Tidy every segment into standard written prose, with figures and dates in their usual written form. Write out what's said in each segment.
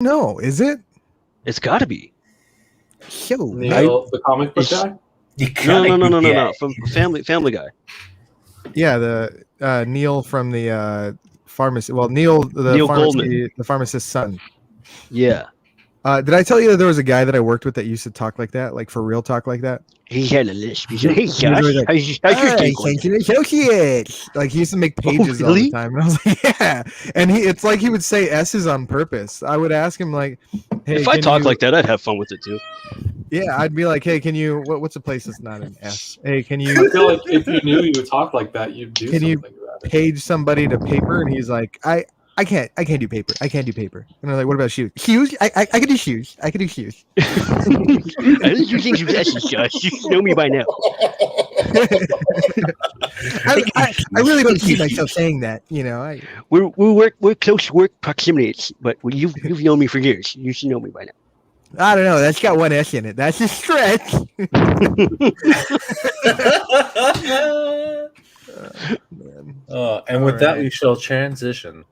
No, is it? It's got to be. Yo, Neil, the comic book guy? No. From Family Guy. yeah, the Neil from the pharmacy. Well, Neil Goldman. the pharmacist's son. Yeah. Did I tell you that there was a guy that I worked with that used to talk like that, like for real talk like that? He had a lisp. He said, "Hey, He was always Josh, like, how's your "Hey, day going?" thank you, associate." Like he used to make pages all really? the time, and I was like, "Yeah." And it's like he would say S's on purpose. I would ask him like, "Hey, If I can talk you-" like that, I'd have fun with it too. Yeah, I'd be like, "Hey, can you? What's a place that's not an S? Hey, can I you feel like if you knew you would talk like that, you'd do Can you- something about it. page somebody to paper?" And he's like, I can't do paper. I can't do paper." And I'm like, "What about shoes? Shoes? I can do shoes. I can do shoes." I think you think you're S's, Josh. You should know me by now. I really don't see myself saying that. You know, We're close work proximities, but you've known me for years. You should know me by now. I don't know. That's got one S in it. That's a stretch. Man. And with All that, right. we shall transition.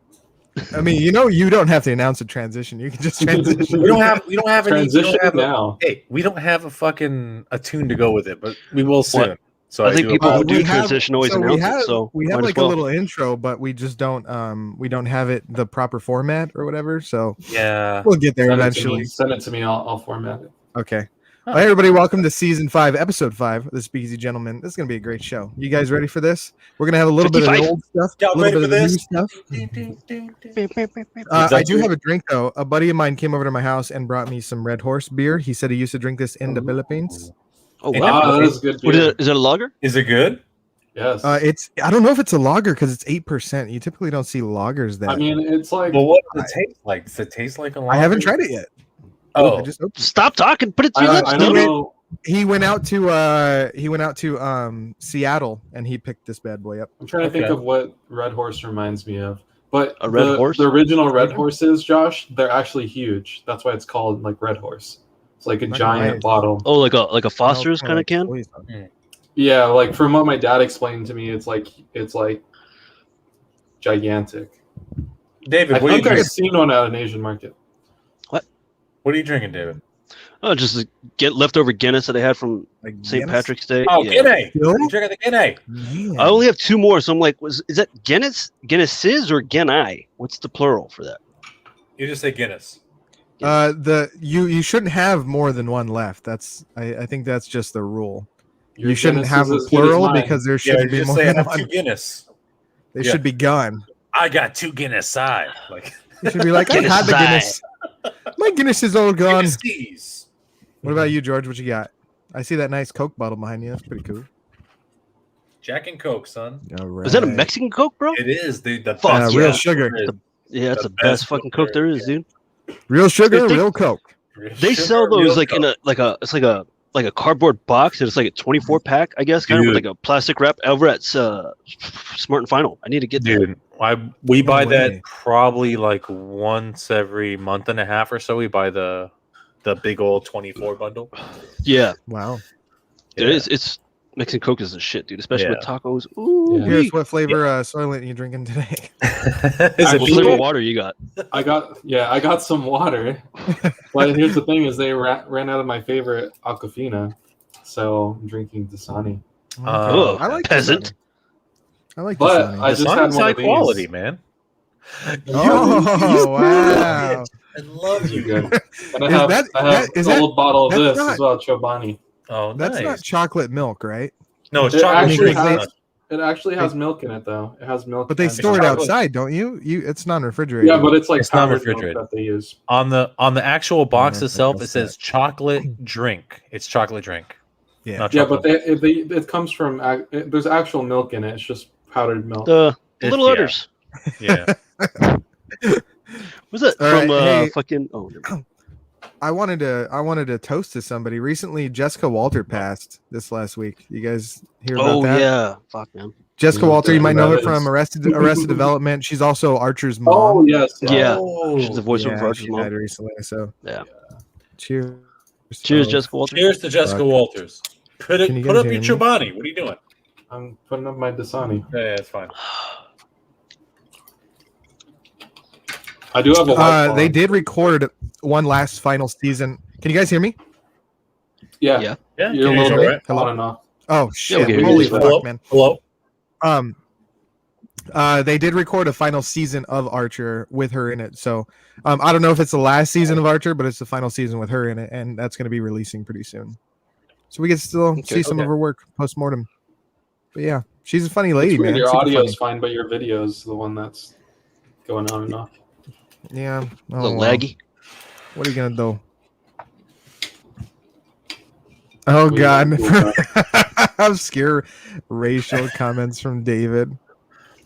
I mean, you don't have to announce a transition. You can just transition. We don't have any. Transition now. We don't have a tune to go with it, but we will soon. What? So I think people who do we have- transition always so announce it. So we have might as like well. a little intro, but we just don't have it the proper format or whatever. So yeah. we'll get there Send it to eventually. me. Send it to me. I'll format it. Okay. Huh. Well, hey everybody, welcome to season 5, episode 5 of the Speakeasy Gentlemen. This is gonna be a great show. You guys ready for this? We're gonna have a little bit of the 55. old stuff, a Y'all little ready bit of for the new this? stuff. Is that I do you? have a drink though. A buddy of mine came over to my house and brought me some Red Horse beer. He said he used to drink this in the Philippines. Oh Yeah. wow! Ah, that is good. What is beer. it? Is it a lager? Is it good? Yes. I don't know if it's a lager because it's 8%. You typically don't see lagers that. I mean, it's like Well, what does it taste like? Does it taste like a lager? I haven't tried it yet. I Oh, just opened it. Stop talking. Put it to your lips. I don't dude. know. He went out to Seattle and he picked this bad boy up. I'm trying to think Okay. of what Red Horse reminds me of. But A Red Horse? the original Red Horses, Josh, they're actually huge. That's why it's called like Red Horse. It's like a Right. giant bottle. Oh, like a Foster's kind of can. Yeah, like from what my dad explained to me, it's like gigantic. David, I what are you think I've drinking? seen one at an Asian market. What are you drinking, David? Oh, just get leftover Guinness that I had from St. Patrick's Day. Oh, Yeah. Guinea. Still? You drinking the Guinea? Man. I only have 2 more, so I'm like, is that Guinness? Guinnesses or Guinea? What's the plural for that? You just say Guinness. You shouldn't have more than one left. That's I think that's just the rule. Your You shouldn't Guinness have is a as good as plural mine. because there Yeah, shouldn't you be just more say I than have one. 2 Guinness. They Yeah. should be gone. I got 2 Guinness side. Like You should be like, I had the Guinness. My Guinness is all gone. Guinnesses. What about you, George? What you got? I see that nice Coke bottle behind you. That's pretty cool. Jack and Coke, son. All right. Is that a Mexican Coke, bro? It is the Fuck best real Coke sugar. there is. Yeah, that's The the best best fucking Coke Coke there there, is, dude. Real sugar, If they- real Coke. They Sugar, sell those real like Coke. in a cardboard box. And it's like a 24-pack, I guess, kind of with Dude. like a plastic wrap over at Smart and Final. I need to get that. Dude, we buy way. that probably like once every month and a half or so. We buy the big old 24 bundle. Yeah, Wow. dude, it's Mexican Coke is the shit, dude. Especially with tacos. Ooh, Yeah. Here's what flavor Soylent you drinking today? Is Actually- it what flavor people? water you got? I got some water. But here's the thing: is they ran out of my favorite Aquafina, so I'm drinking Dasani. Oh, I like peasant. Dasani. I like But Dasani. I just had Dasani's one high of these. quality, man. Oh, wow. I love You're you. good. And I Is have, that- I have that- is an that- old bottle of that's this not- as well, Chobani. Oh, That's nice. not chocolate milk, right? No, it's It chocolate. actually milk. has- It actually has milk in it, though. It has milk. But they and store it chocolate. outside, don't you? It's non-refrigerated. Yeah, but it's like It's not powdered milk refrigerated. that they use. on the actual box I itself, it guess says chocolate drink. It's chocolate drink. Yeah. Not Yeah, chocolate. but it comes from there's actual milk in it. It's just powdered milk. The It's- little yeah. udders. yeah. Was that All from right, hey. fucking? Oh, never mind. I wanted to toast to somebody. Recently, Jessica Walter passed this last week. You guys hear about Oh that? yeah, fuck man. Jessica Yeah, Walter, you might know her that from is- Arrested Development. She's also Archer's mom. Oh yes, Yeah. Oh, She's the voice Yeah, of Archer's she mom. died recently. So Yeah. cheers. Cheers, Oh, Jessica Walter. Cheers to Jessica Fuck. Walters. Put Can you up guys your hear me? Chobani. What are you doing? I'm putting up my Dasani. Yeah, it's fine. I do have a white They claw. did record one last final season. Can you guys hear me? Yeah. Yeah. Yeah, You're a can you little hear bit me? on and off. Oh we shit! can hear Holy you. fuck, Hello? man. Hello. They did record a final season of Archer with her in it. So, I don't know if it's the last season of Archer, but it's the final season with her in it, and that's going to be releasing pretty soon. So we get to still see some of her work post mortem. But yeah, she's a funny lady, It's weird. man. Your Super audio funny. is fine, but your video is the one that's going on and off. Yeah. A Oh, little well. laggy. What are you gonna do? Oh We god. will, Obscure racial comments from David.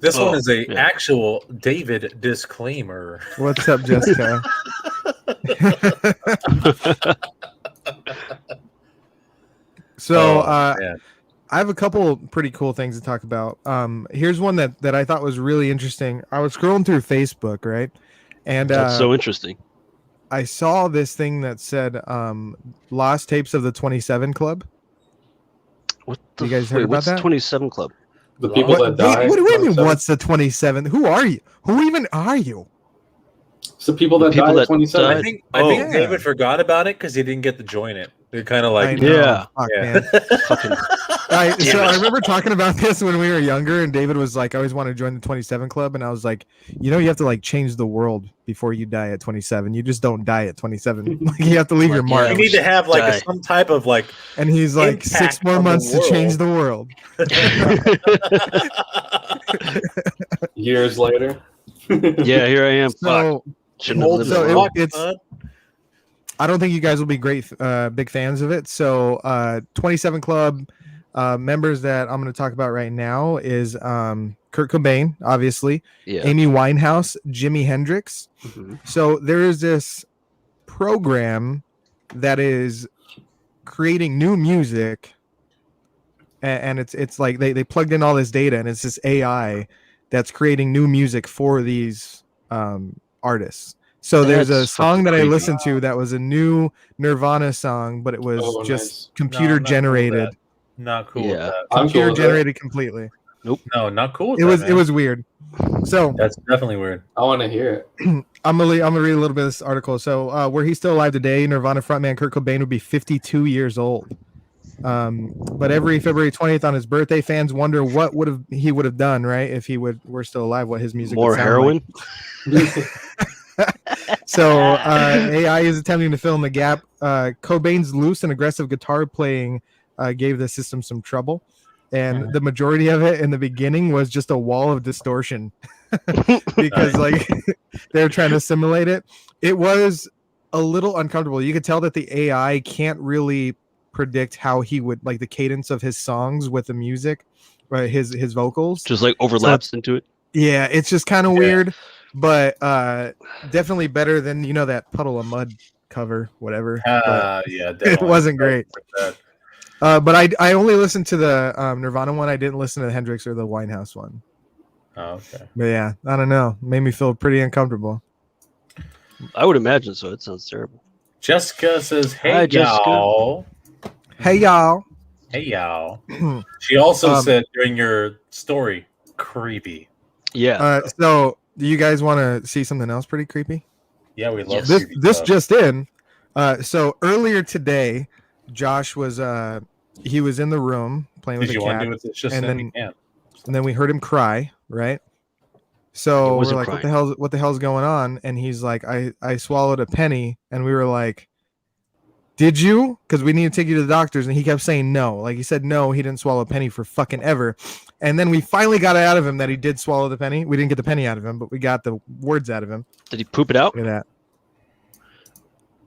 This Oh, one is a yeah. actual David disclaimer. What's up, Jessica? So Man. I have a couple pretty cool things to talk about. Here's one that I thought was really interesting. I was scrolling through Facebook, right? And That's so interesting. I saw this thing that said Lost Tapes of the 27 Club. What the You guys heard about what's that? 27 Club? The people What, that die. what do you mean? 27. What's the 27? Who are you? Who even are you? It's the people that people die that at 27. died. I think yeah. David forgot about it because he didn't get to join it. They're kind of I like, know. Yeah. Fuck, Yeah. man. Fucking I it. remember talking about this when we were younger, and David was like, "I always want to join the 27 Club," and I was like, "You know, you have to like change the world before you die at 27. You just don't die at 27. Like you have to leave your Like, mark." yeah. you need to have like Die. some type of like. And he's like, Impact 6 more on the months to change world. the world. Years later. Yeah, here I am. Fuck. So Shouldn't have lived so that it- long. it's- I don't think you guys will be big fans of it. So 27 Club members that I'm going to talk about right now is Kurt Cobain, obviously, Yeah. Amy Winehouse, Jimi Hendrix. Mhm. So there is this program that is creating new music, and it's like they plugged in all this data, and it's this AI that's creating new music for these artists. So there's a That's song fucking that I creepy. listened to that was a new Nirvana song, but it was Oh, just nice. computer generated. Not cool Yeah. with that. I'm Computer cool with it. generated completely. No, not cool with It that. was man. it was weird. So That's definitely weird. I want to hear it. I'm gonna read a little bit of this article. So, were he still alive today, Nirvana frontman Kurt Cobain would be 52 years old. But every February 20th on his birthday, fans wonder what he would have done, right? If he were still alive, what his music More would sound heroin? Like. So, AI is attempting to fill in the gap. Cobain's loose and aggressive guitar playing gave the system some trouble, and the majority of it in the beginning was just a wall of distortion. Because like they're trying to simulate it. It was a little uncomfortable. You could tell that the AI can't really predict how he would like the cadence of his songs with the music, right? His vocals. Just like overlaps into it. Yeah, it's just kind of weird, but definitely better than that Puddle of Mud cover, whatever. But Yeah, it definitely. wasn't great. That. But I only listened to the Nirvana one. I didn't listen to the Hendrix or the Winehouse one. Oh, okay. But yeah, I don't know. Made me feel pretty uncomfortable. I would imagine so. It sounds terrible. Jessica says, "Hey Hi, Jessica. y'all, Hey y'all. hey y'all." She also Um, said during your story, "Creepy." Yeah. So do you guys want to see something else pretty creepy? Yeah, we love Yes. This creepy this stuff. just in. So earlier today, Josh was he was in the room playing Did with you a want cat, to do it? It's just and then then- we can. and then we heard him cry. Right. So He we're wasn't like, crying. what the hell's going on? And he's like, I swallowed a penny, and we were like, did you? Because we need to take you to the doctors. And he kept saying no. Like he said no, he didn't swallow a penny for fucking ever. And then we finally got it out of him that he did swallow the penny. We didn't get the penny out of him, but we got the words out of him. Did he poop it out? Look at that.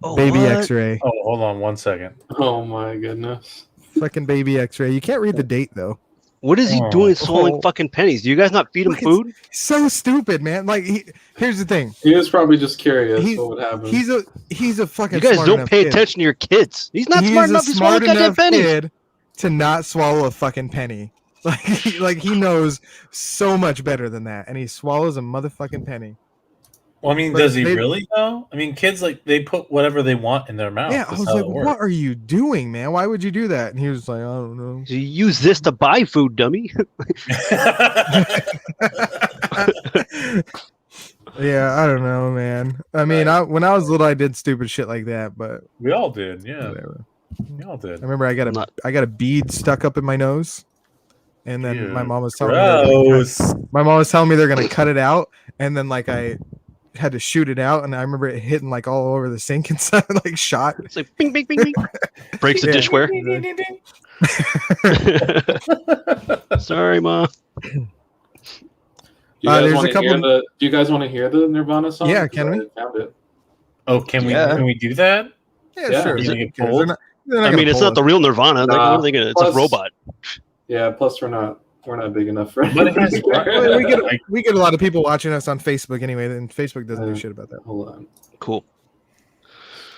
Oh, Baby what? X-ray. Oh, hold on 1 second. Oh my goodness. Fucking baby X-ray. You can't read the date though. What is he Oh. doing swallowing Oh. fucking pennies? Do you guys not feed him Look, food? So stupid, man. Like here's the thing. He was probably just curious He- what would happen. He's a fucking. You guys smart don't enough pay kid. attention to your kids. He's not He smart is enough a to swallow smart goddamn enough pennies. kid to not swallow a fucking penny. Like he knows so much better than that, and he swallows a motherfucking penny. Well, I mean, But does he they- really though? I mean, kids they put whatever they want in their mouth. Yeah, I That's was how like, it works. "What are you doing, man? Why would you do that?" And he was like, "I don't know." So you use this to buy food, dummy. Yeah, I don't know, man. I mean, when I was little, I did stupid shit like that, but We all did, yeah. whatever. We all I did. remember I Not- got a bead stuck up in my nose, and then my Ew. mom was telling me they're gonna Gross. my mom was telling me they're gonna cut it out, and then like I had to shoot it out, and I remember it hitting like all over the sink and stuff, like shot. It's like bing, bing, bing, bing. Breaks the Yeah. dishware. Sorry, Ma. Do you guys there's a want to couple- hear the? Do you guys want to hear the Nirvana song? Yeah, 'Cause can we? I found it. Oh, can Yeah. we do that? Yeah, Yeah. sure. Is it Who cares? pulled? They're not I gonna mean, it's pull not the us. real Nirvana. Like, what Nah. are they gonna? It's Plus- a robot. Yeah. Plus, we're not big enough for. But it has- Well, we get a lot of people watching us on Facebook anyway, and Facebook doesn't do Yeah. shit about that. Hold on. Cool.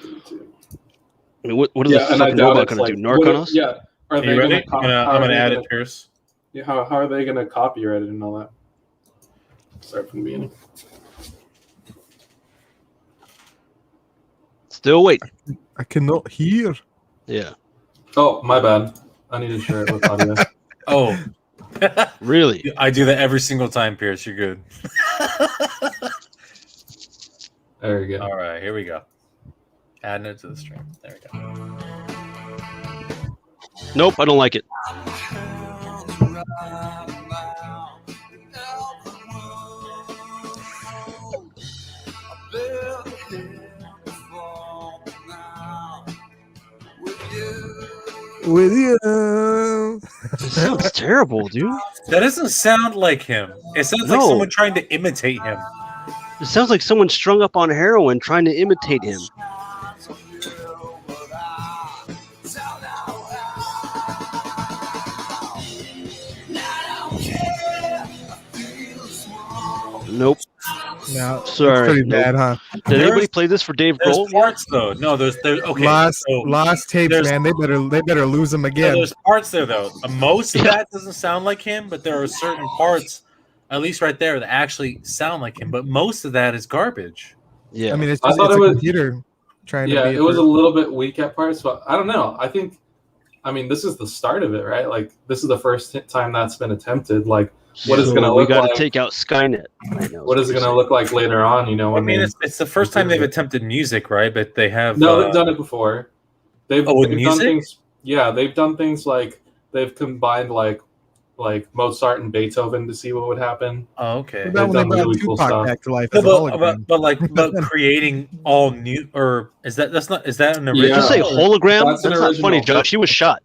I mean, what is Yeah, the and I fucking doubt robot it's gonna like do? Narc on us? Yeah. Are Are they you ready? gonna? I'm gonna add it, Pierce. Yeah, how are they gonna copyright it and all that? Start from the beginning. Still wait. I cannot hear. Yeah. Oh, my bad. I need to share it with audio. Oh, Really? I do that every single time, Pierce. You're good. There we go. All right, here we go. Adding it to the stream. There we go. Nope. I don't like it. With you. It sounds terrible, dude. That doesn't sound like him. It sounds like No. someone trying to imitate him. It sounds like someone strung up on heroin trying to imitate him. Nope. No, Sorry. it's pretty Nope. bad, huh? Did anybody There's- play this for Dave There's Grohl? parts though. No, there's okay. Lost so tapes, there's- man. They better lose them so again. there's parts there though. Most of Yeah. that doesn't sound like him, but there are certain parts, at least right there, that actually sound like him. But most of that is garbage. Yeah. I mean, it's I just thought it's it a was- computer trying to Yeah, be. it was a little bit weak at parts, but I don't know. I mean, this is the start of it, right? Like, this is the first time that's been attempted. Like, what is it gonna we look got to like? take out Skynet. I know, what is it going to look like later on? You know, I when mean, they, it's the first time they've attempted music, right? But they have no, they've done it before. They've, Oh, with they've music? done things. Yeah, they've done things like they've combined like Mozart and Beethoven to see what would happen. Oh, okay. What about when they done brought really cool Tupac stuff. back to life No, as a hologram? but creating all new, or is that an original? Yeah. Did you say hologram? That's That's, an not original. funny, Josh. He was shot.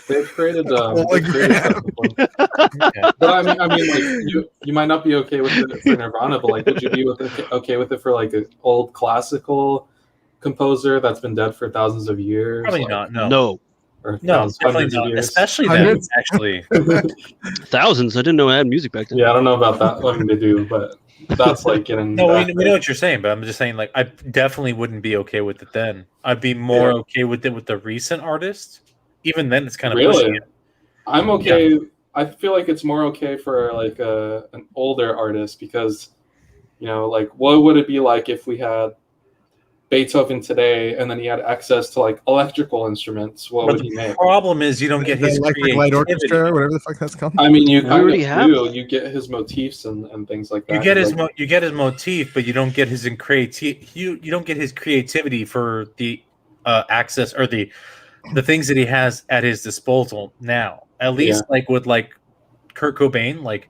They've created Hologram. Okay. But I mean, like you might not be okay with it for Nirvana, but like, would you be okay with it for like an old classical composer that's been dead for thousands of years? Probably like, not. No, No. or no, thousands, definitely hundreds of not. years. Especially then, Hundreds? actually. Thousands. I didn't know I had music back then. Yeah, I don't know about that. I mean, they do, but that's like getting. No, back we know what you're saying, but I'm just saying, like, I definitely wouldn't be okay with it then. I'd be more okay with it with the recent artist. Even then, it's kind of pushing Really, it. I'm okay. I feel like it's more okay for like an older artist because, you know, like what would it be like if we had Beethoven today and then he had access to like electrical instruments? What But would he the make? problem is you don't get The his Electric Light creativity. Orchestra, whatever the fuck that's called. I mean, you We kind already of have do. that. You get his motifs and things like that. You get his Like, you get his motif, but you don't get his you don't get his creativity for the access or the things that he has at his disposal now. At least like with like Kurt Cobain, like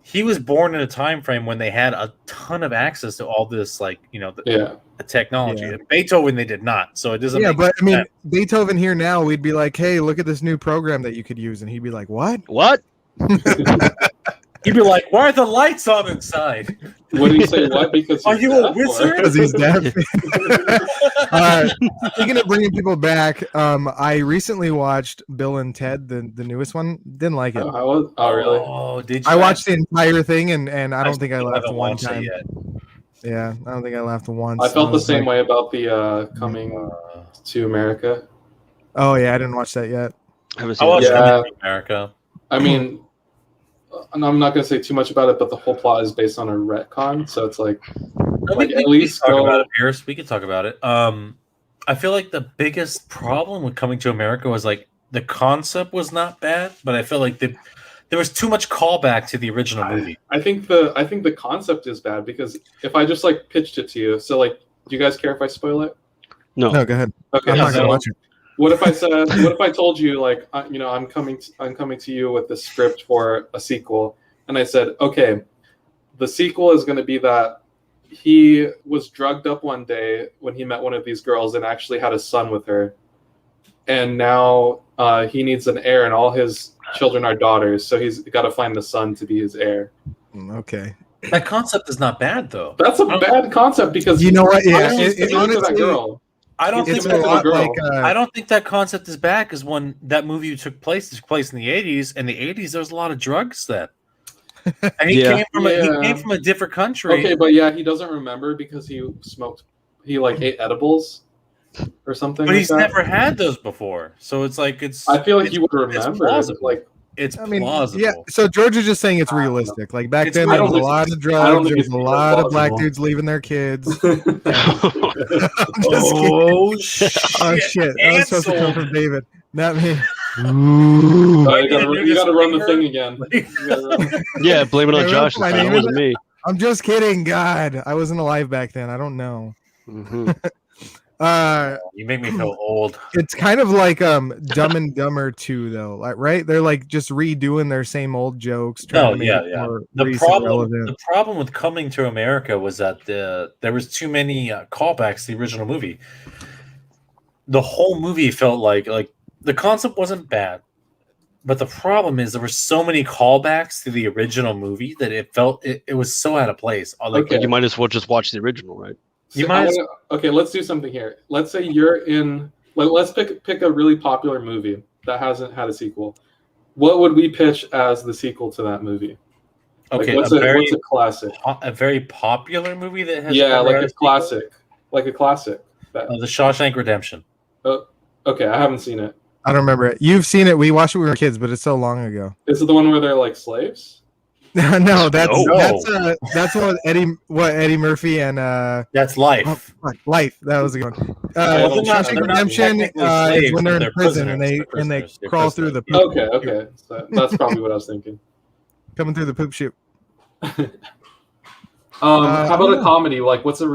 he was born in a time frame when they had a ton of access to all this, like, you know, the technology. Yeah. And Beethoven, they did not. So it doesn't. Yeah, make but I mean, sense. Beethoven here now, we'd be like, "Hey, look at this new program that you could use," and he'd be like, "What?" What? He'd be like, "Why are the lights on inside? what do you say? What? Because Are he's you a deaf, or- wizard?" Because he's deaf. Speaking of bringing people back, I recently watched Bill and Ted, the newest one. Didn't like it. Oh, really? Oh, did you? I watched the entire thing, and I don't think I still laughed haven't one watched it time. yet. Yeah, I don't think I laughed once. I felt the was same like, way about the coming to America. Oh yeah, I didn't watch that yet. I haven't I seen watched it. Yeah. Coming to America. I mean, and I'm not going to say too much about it, but the whole plot is based on a retcon, so it's like We at least can talk go- about it, Pierce. We can talk about it. I feel like the biggest problem with Coming to America was like the concept was not bad, but I feel like there was too much callback to the original movie. I think the concept is bad because if I just like pitched it to you, so like, do you guys care if I spoil it? No. No, go ahead. Okay, I'm not so gonna watch it. what if I said, what if I told you like, I'm coming to you with the script for a sequel, and I said, okay, the sequel is going to be that he was drugged up one day when he met one of these girls and actually had a son with her, and now he needs an heir, and all his children are daughters, so he's got to find the son to be his heir. Okay. That concept is not bad though. That's a bad concept because You know what? why Yeah, don't you stick it to that honestly, girl? I don't it's think a that's lot girl. like I don't think that concept is bad because when that movie took place in the 80s. In the 80s, there was a lot of drugs then. And he Yeah. came from a different country. Okay, but yeah, he doesn't remember because he smoked. He like ate edibles or something. But like he's that. never had those before. So it's like I feel like it's- he would it's remember. plausible. Like, it's I mean, plausible. yeah. So George is just saying it's I don't know. realistic. Like back It's- then, I there don't was a think lot it's- of I don't drugs. think There was it's a lot of black plausible. dudes leaving their kids. I'm just oh kidding. shit! Oh shit! That was supposed to come from David, not me. you You're gotta run the just thing again. You gotta run- Yeah, blame it on Yeah, Josh. my It name wasn't me. I'm just kidding. God, I wasn't alive back then. I don't know. Mhm. You make me feel old. It's kind of like Dumb and Dumber 2 though, like right? They're like just redoing their same old jokes, trying to make it more The recent, relevant. the problem with Coming to America was that there was too many callbacks to the original movie. The whole movie felt like the concept wasn't bad, but the problem is there were so many callbacks to the original movie that it felt it was so out of place. Like, Okay. You might as well just watch the original, right? You So might as- okay, let's do something here. Let's say you're in. Let's pick a really popular movie that hasn't had a sequel. What would we pitch as the sequel to that movie? okay, what's a very classic? a very popular movie that has Yeah, never like had a sequel? classic, like a classic. That, The Shawshank Redemption. okay, I haven't seen it. I don't remember it. You've seen it. We watched it when we were kids, but it's so long ago. Is it the one where they're like slaves? No, that's No. that's Eddie Murphy and That's Life. Life. That was a good one. Well, they're not- Shawshank they're not Redemption technically is slaves, when but they're in they're prison and prisoners. they They're prisoners. They're crawl through the prisoners. poop, Okay. So that's probably what I was thinking. coming through the poop chute. How about yeah. a comedy? Like, what's a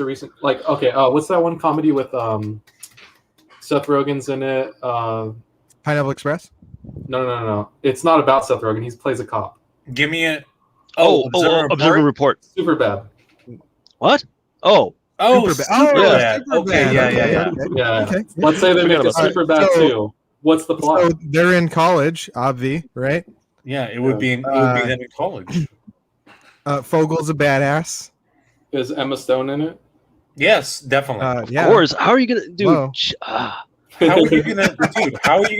recent like? Okay, what's that one comedy with Seth Rogen's in it? Pineapple Express. No. It's not about Seth Rogen. He plays a cop. Give me a Observer Report. Super bad. What? Oh, Oh, Superbad. Oh, Superbad. Superbad. Okay, yeah. Yeah. Okay. Let's say they Forgot make a about that. super bad So- too. What's the plot? So they're in college, obvi, right? Yeah, it would be them in college. Fogel's a badass. Is Emma Stone in it? Yes, definitely. of Yeah. course. How are you gonna do? Whoa. How are you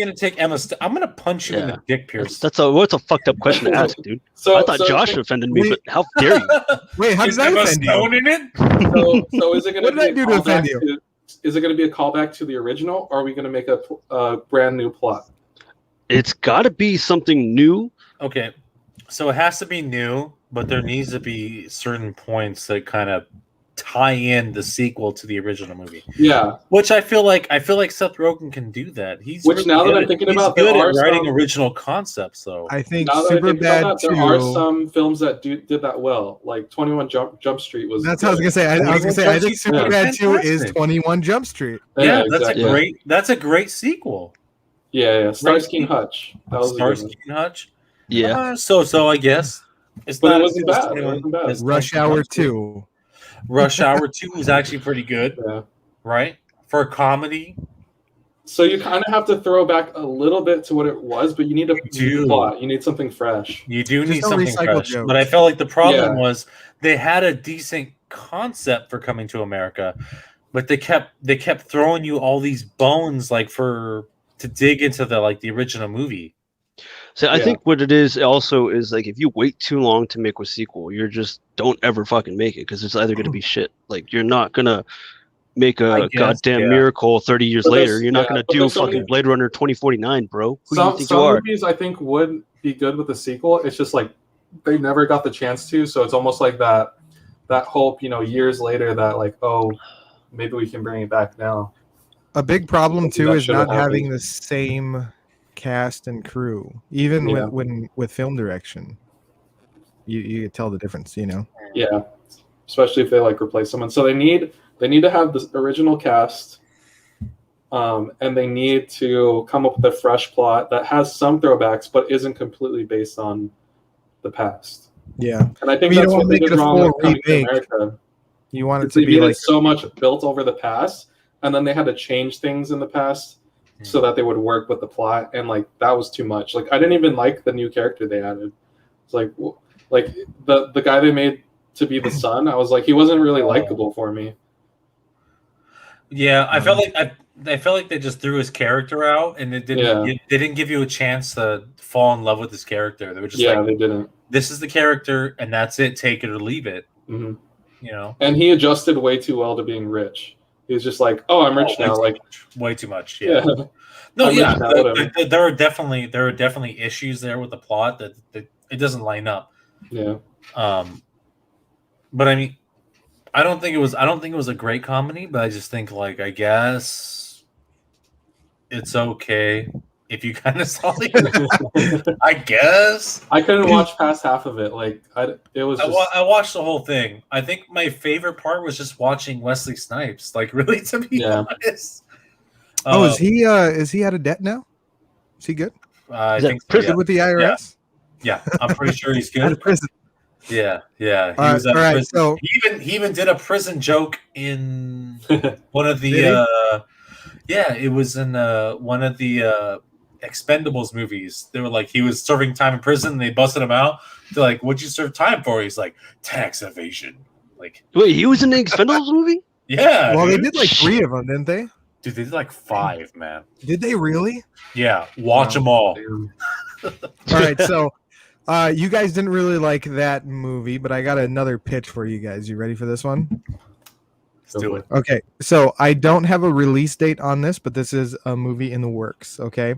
gonna take Emma? I'm gonna punch you in Yeah. the dick, Pierce. What's a fucked up question to ask, dude? So I thought Josh offended me, but how dare you? Wait, how Is did that Emma offend you? Stone in it? So is it going What did I to be do a to offend callback to? Is it going to be a callback to the original, or are we going to make a brand new plot? It's got to be something new. Okay, so it has to be new, but there needs to be certain points that kind of tie in the sequel to the original movie. Yeah. Which I feel like Seth Rogen can do that. He's Which, now that good I'm at- thinking he's about, there good are at writing some- original concepts, though. I think Now that I think Superbad about that, 2. there are some films that did that well. Like 21 Jump Street was. That's what I was gonna say. I was gonna say. I think 21 Jump Superbad Street 2 is is fantastic. 21 Jump Street. Yeah, that's exactly. a great. That's a great sequel. Yeah. Starsky and Hutch. That was a good one. Starsky and Hutch. Yeah. So I guess it's But it not wasn't as good as bad. It 21 wasn't bad. as Rush 21 Hour Jump Street. 2. Rush Hour 2 was actually pretty good, Yeah. right? For a comedy. So you kind of have to throw back a little bit to what it was, but you need a do. plot. You need something fresh. You do Just need don't something recycle fresh. jokes. But I felt like the problem Yeah. was they had a decent concept for Coming to America, but they kept throwing you all these bones to dig into the original movie. So I Yeah. think what it is also is like if you wait too long to make a sequel, you're just don't ever fucking make it because it's either gonna be shit. Like you're not gonna make I a guess, goddamn yeah. miracle 30 years But later. there's- You're not yeah, gonna but do there's so fucking many- Blade Runner 2049, bro. Who do you think you Some are? movies I think would be good with a sequel. It's just like they never got the chance to, so it's almost like that hope, years later that like, oh, maybe we can bring it back now. A big problem too That is should've not having happened. the same cast and crew, even Yeah. with film direction. You could tell the difference, you know. Yeah, especially if they like replace someone. So they need to have the original cast, and they need to come up with a fresh plot that has some throwbacks but isn't completely based on the past. Yeah, And I think You that's don't what they make it did a wrong full with Coming to remake. America. you want it They to be made like it so much built over the past, and then they had to change things in the past so that they would work with the plot, and like that was too much. Like I didn't even like the new character they added. It's like the guy they made to be the son. I was like, he wasn't really likable for me. Yeah, I felt like I felt like they just threw his character out, and it didn't. Yeah. They didn't give you a chance to fall in love with his character. They were just Yeah, like, they didn't. "This is the character, and that's it. Take it or leave it." Hmm. You know. And he adjusted way too well to being rich. He was just like, "Oh, I'm rich now." Like, way too much. yeah, Yeah. No, I'm yeah. rich now, whatever. There are definitely issues there with the plot that it doesn't line up. Yeah. But I mean, I don't think it was a great comedy, but I just think like I guess it's okay if you kind of saw it. I guess I couldn't watch past half of it. Like, it was just. I watched the whole thing. I think my favorite part was just watching Wesley Snipes. Like, really, to be Yeah. honest. is he out of debt now? Is he good? I Is that think so, prison? Good with the IRS? yeah, I'm pretty sure he's Out good. of prison. Yeah. He All was out of right, prison. so He even did a prison joke in one of Did the it was in one of the Expendables movies. They were like, he was serving time in prison, and they busted him out. They're like, "What'd you serve time for?" He's like, "Tax evasion." Like, Wait, he was in the Expendables movie? yeah. well, they dude. did like 3 of them, didn't they? Dude, they did like 5, man. Did they really? Yeah, watch them all. All right, so you guys didn't really like that movie, but I got another pitch for you guys. You ready for this one? Let's do it. Okay, so I don't have a release date on this, but this is a movie in the works. Okay,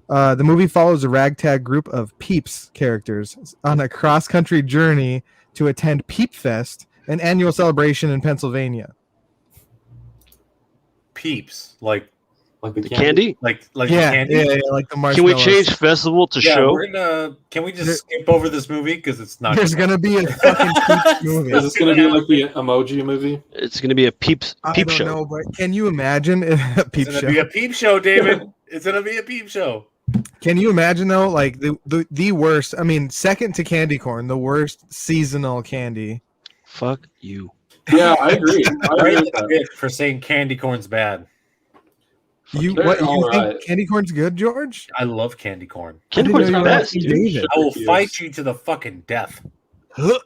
the movie follows a ragtag group of Peeps characters on a cross-country journey to attend Peep Fest, an annual celebration in Pennsylvania. Peeps, like Like the The candy? the Yeah, candy. yeah, like the Can marshmallows. we change festival to Yeah, show? we're gonna. Can we just There- skip over this movie because it's not? There's gonna be a fucking Peeps movie. Is this going to be like the Emoji movie? It's going to be a peep I don't show. know, but can you imagine a Peep It's show? gonna be a peep show, David. It's gonna be a peep show. Can you imagine though, like the worst? I mean, second to candy corn, the worst seasonal candy. Fuck you. Yeah, I agree. I agree with that. For saying candy corn's bad. You They're what? You all think right. candy corn's good, George? I love candy corn. Candy I corn's didn't the know you best, liked dude. David. I will Yes. fight you to the fucking death. Huh?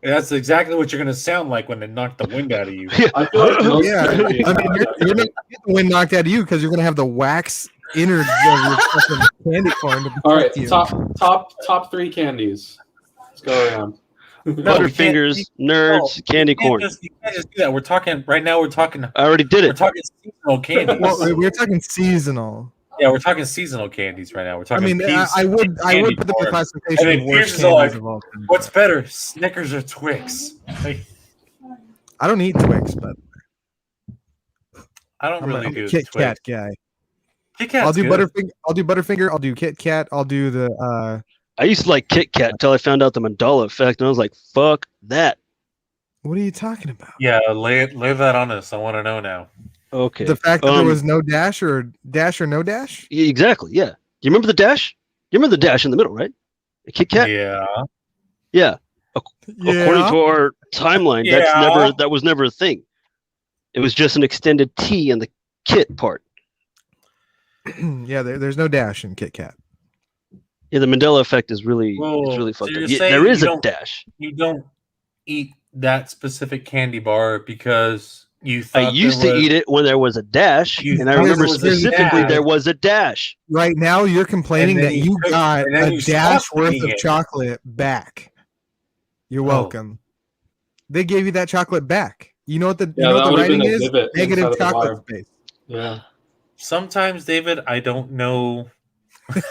That's exactly what you're gonna sound like when they knock the wind out of you. I feel like most Yeah, I candies mean, have you're that. not gonna get the wind knocked out of you because you're gonna have the wax innards of your fucking candy corn to protect All right, you. top 3 candies. Let's go around. Butterfingers, nerds, candy You can't corn. just do that. We're talking right now. We're talking I already did it. seasonal candies. Well, we're talking seasonal. Yeah, we're talking seasonal candies right now. We're I talking. mean, Peeps, I would candy put them in the corn. classification And of then worst Peeps is like, candies of all time. What's better, Snickers or Twix? Like, I don't eat Twix, but I don't I'm really a do Kit Twix. Kat guy. Kit Kat's I'll do good. Butterfinger. I'll do Butterfinger. I'll do Kit Kat. I'll do the. I used to like Kit Kat until I found out the Mandela effect, and I was like, fuck that. What are you talking about? Yeah, lay that on us. I want to know now. Okay. The fact that there Um, was no dash or no dash. Yeah, exactly, yeah. You remember the dash? You remember the dash in the middle, right? The Kit Kat? Yeah. Yeah. According to our timeline, Yeah. that was never a thing. It was just an extended T in the kit part. Yeah, there's no dash in Kit Kat. Yeah, the Mandela effect is really Whoa, it's really so fucked you're up. Yeah, saying there is you a don't- dash. You don't eat that specific candy bar because you I thought used to eat it when there was a dash, You and I thought remember there was a specifically dash. there was a dash. Right now, you're complaining And then that you you cook- got and then a you dash stopped worth eating of it. chocolate back. You're Oh. welcome. They gave you that chocolate back. You know what the Yeah, you know that what the would've been writing a is? divot inside Negative of the chocolate wire. space. Yeah. Sometimes, David, I don't know.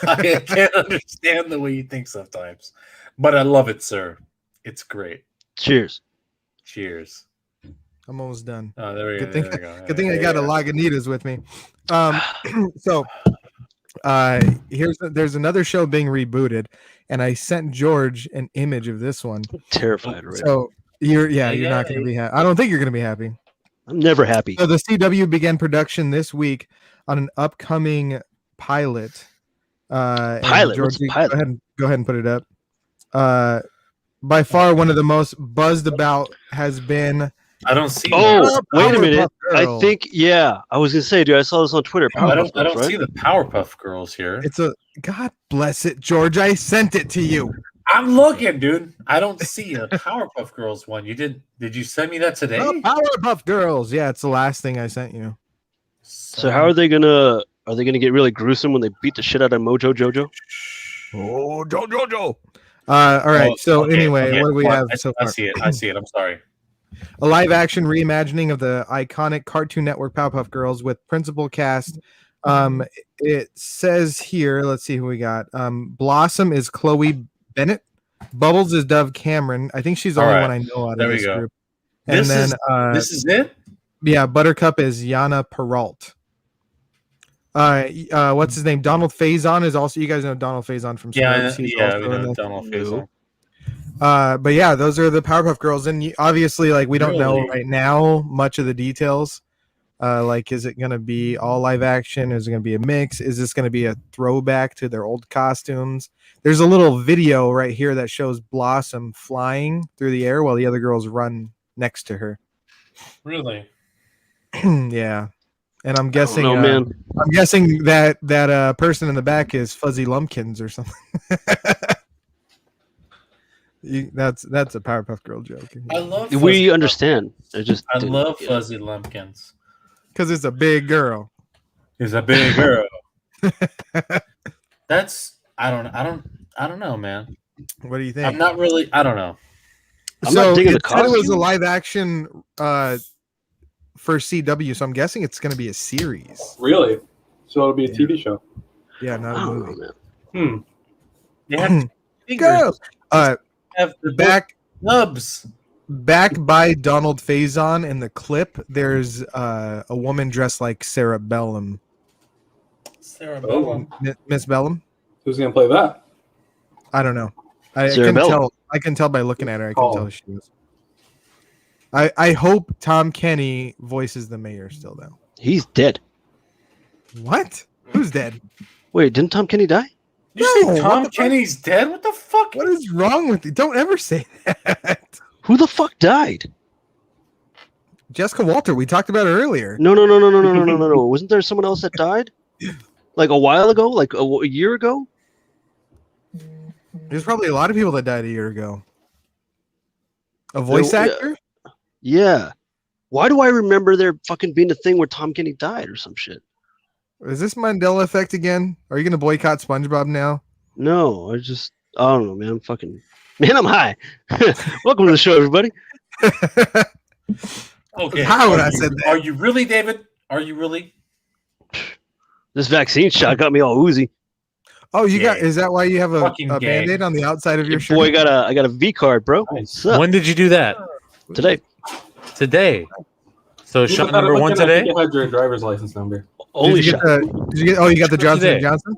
I can't understand the way you think sometimes, but I love it, sir. It's great. Cheers. Cheers. I'm almost done. Oh, there we Good go. thing- There we go. Good thing I got a Lagunitas with me. So There's another show being rebooted, and I sent George an image of this one. Terrified, right? So you're not going to be happy. I don't think you're going to be happy. I'm never happy. So the CW began production this week on an upcoming pilot. And Pilot? George, What's a pilot? Go ahead and put it up. By far, one of the most buzzed about has been. I don't see. Oh, wait a Powerpuff minute. I Girls. think I was gonna say, dude. I saw this on Twitter. I don't Powerpuff Girls, see right? the Powerpuff Girls here. It's a God bless it, George. I sent it to you. I'm looking, dude. I don't see a Powerpuff Girls one. You did you send me that today? The Powerpuff Girls. Yeah, it's the last thing I sent you. So how are they gonna get really gruesome when they beat the shit out of Mojo Jojo? Oh, Jojo. All right. So Okay, anyway, okay. what do we have I so far? see it. I see it. I'm sorry. A live-action reimagining of the iconic Cartoon Network Powerpuff Girls with principal cast. It says here, let's see who we got. Blossom is Chloe Bennett. Bubbles is Dove Cameron. I think she's the only All one right. I know out There of we this go. group. And This then, this is it. yeah, Buttercup is Yana Peralt. What's his name? Donald Faison is also. You guys know Donald Faison from Yeah, Scrubs. He's yeah. also We in know this. Donald Faison. But yeah, those are the Powerpuff Girls, and obviously, like we don't know Really? right now much of the details. Like, is it going to be all live action? Is it going to be a mix? Is this going to be a throwback to their old costumes? There's a little video right here that shows Blossom flying through the air while the other girls run next to her. Really? Yeah, and I'm guessing, Oh man. I'm guessing that person in the back is Fuzzy Lumpkins or something. That's a Powerpuff Girl joke. I love. We understand. I just I didn't love get it. Fuzzy Lumpkins. Because it's a big girl. He's a big girl. That's I don't know, man. What do you think? I'm not really. I don't know. I'm not digging the it said it was a costume. live action for CW, so I'm guessing it's going to be a series. Really? So it'll be a Yeah. TV show. Yeah, not I a don't know, movie. man. They have Go. Have the Back nubs. by Donald Faison in the clip. There's a woman dressed like Sarah Bellum. Sarah Oh. Bellum. Miss Bellum? Who's gonna play that? I don't know. I Sarah can Bellum. tell. I can tell by looking at her. I can Oh. tell who she is. I hope Tom Kenny voices the mayor still though. He's dead. What? Who's dead? Wait, didn't Tom Kenny die? You No, say what Tom the fuck? Kenny's dead? What the fuck? What is wrong with you? Don't ever say that. Who the fuck died? Jessica Walter, we talked about her earlier. No. Wasn't there someone else that died? Like a while ago? Like a year ago? There's probably a lot of people that died a year ago. A voice Yeah. actor? Yeah. Why do I remember there fucking being a thing where Tom Kenny died or some shit? Is this Mandela effect again? Are you going to boycott SpongeBob now? No, I don't know, man. Man, I'm high. Welcome to the show, everybody. Okay. How would are I you- said that? Are you really, David? Are you really? This vaccine shot got me all oozy. Oh, you Yeah. got? Is that why you have a Fucking gay. Band-Aid on the outside of your shirt? Boy, I got a V card, bro. Nice. What's up? When did you do that? Today? Today. So You shot got it number one looking, I think today. You had your driver's license number. Only Did you, shot. did you get? Oh, you got the Johnson Today. and Johnson.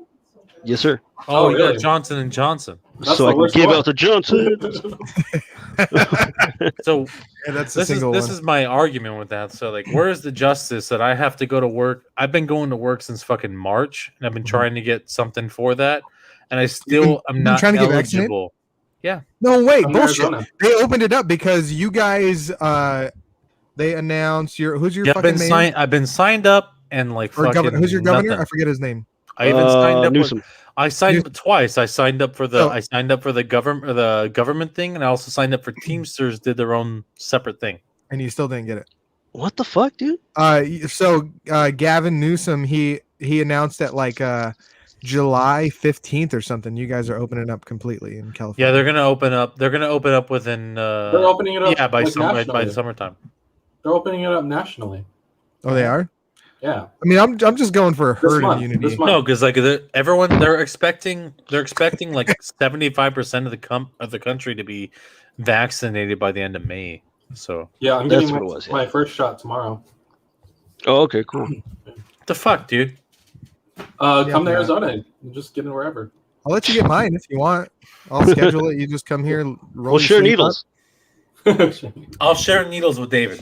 Yes, sir. Oh, Oh, you really? got Johnson and Johnson. That's So the I can worst give one. out to Johnson. So Yeah, that's a this single is one. my argument with that. So like, where is the justice that I have to go to work? I've been going to work since fucking March, and I've been trying to get something for that, and I still am been not trying to get vaccinated? eligible. No, wait, From bullshit. Arizona. They opened it up because you guys. They announced who's your Yeah, fucking mayor? I've been signed up, and like Or fucking governor? Who's your governor? nothing. I forget his name. I even signed up. With, Newsom. I signed up twice. I signed up for the Oh. I signed up for the government thing, and I also signed up for Teamsters. Did their own separate thing. And you still didn't get it. What the fuck, dude? So Gavin Newsom, he announced that like July 15th or something. You guys are opening up completely in California. Yeah, they're gonna open up. They're gonna open up within. They're opening it up. Yeah, by like, by nationally. the summertime. They're opening it up nationally. Oh, they are. Yeah. I mean, I'm just going for This herd month, immunity. this month. No, because like they're expecting like 75% of the country to be vaccinated by the end of May. So Yeah, I'm That's getting what it was, yeah. my first shot tomorrow. Oh, okay, cool. what the fuck, dude? Come to Yeah. Arizona. You just get in wherever. I'll let you get mine if you want. I'll schedule it. You just come here. Roll We'll your share sleeve up. needles. I'll share needles with David.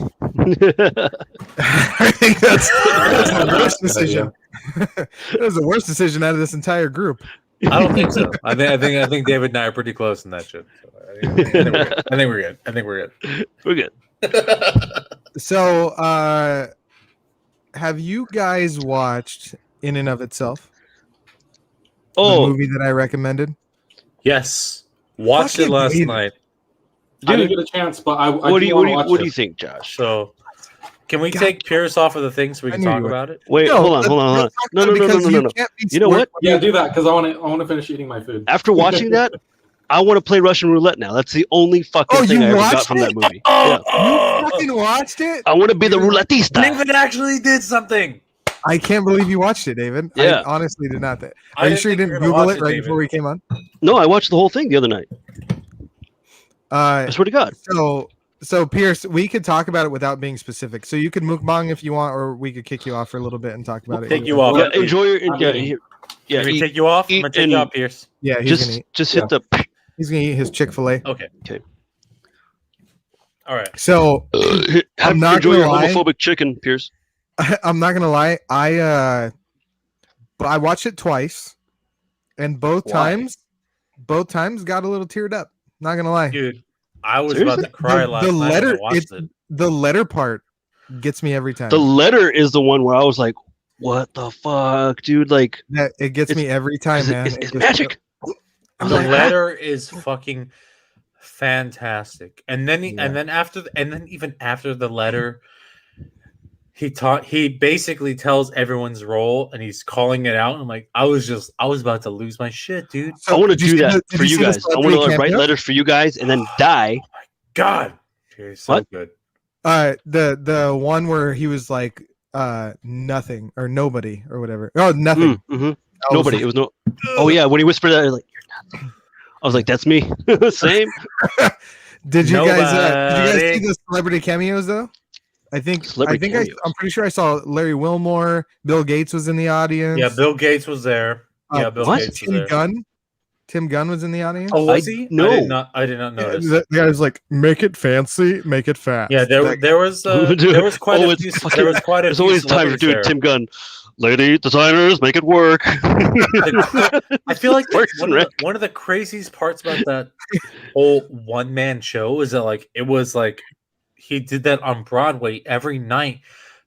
I think that's the worst Good decision. That was the worst decision out of this entire group. I don't think so. I think David and I are pretty close in that shit. So I think we're good. I think we're good. We're good. So, have you guys watched In and of Itself? The Oh, movie that I recommended. Yes, watched Fucking it last David. night. I didn't dude, get a chance, but I what do you wanna watch what do you it. think, Josh? So, can we God. take Pierce off of the thing so we I can knew talk you would. about it? Wait, No, hold on. let's talk No, about it because no. can't be You know what? Yeah, do that because I want to finish eating my food. After watching that, I want to play Russian roulette now. That's the only fucking Oh, thing you I ever got watched from that it? movie. Yeah. You fucking watched it? I want to be the roulettista. David actually did something. I can't believe you watched it, David. Yeah. I honestly did not. Are I you sure you think didn't you're gonna Google watch it right David. before we came on? No, I watched the whole thing the other night. I swear to God. So Pierce, we could talk about it without being specific. So you could mukbang if you want, or we could kick you off for a little bit and talk about it. Take you off. Yeah, enjoy your I'm yeah, eating. yeah. Can we eat- take you off? I'm eat gonna take you and- off, Pierce. Yeah, he's gonna eat. just hit the. He's gonna eat his Chick-fil-A. Okay. Okay. All right. So Have, not enjoy gonna your lie. homophobic chicken, Pierce. I'm not gonna lie. I watched it twice, and both Why? times got a little teared up. Not gonna lie. Dude, I was Seriously? about to cry The- last the night letter- when I watched it's- it. The letter part gets me every time. The letter is the one where I was like, "What the fuck, dude?" Like, That it gets It's- me every time, is it- man. it's It just- magic. I'm The like, letter is fucking fantastic. And then Yeah. and then even after the letter, he basically tells everyone's role and he's calling it out. And I'm like, I was about to lose my shit, dude. So I want to did you do see that did for you you see the guys. I want celebrity to write cameo? letters for you guys and then die. God. It's so What? good. The one where he was like nothing or nobody or whatever. Oh, nothing. Mhm. That was- Nobody. It was no. Oh yeah, when he whispered that, like, "You're nothing." I was like, "That's me." Same. Did you guys see Nobody. the celebrity cameos though? I think Celebrity cameos. I'm pretty sure I saw Larry Wilmore. Bill Gates was in the audience. Yeah, Bill Gates was there. Yeah, Bill what? Gates was Tim there. Gunn. Tim Gunn was in the audience. Oh, was I- he? no. I did not notice. The guy's like, make it fancy, make it fast. Yeah, there was quite Oh, a it's few. fucking- There was quite a There's few. always time for celebrities dude there. Tim Gunn. Lady designers, make it work. I feel like Parks and Rec. one of the craziest parts about that whole one man show is that like it was like he did that on Broadway every night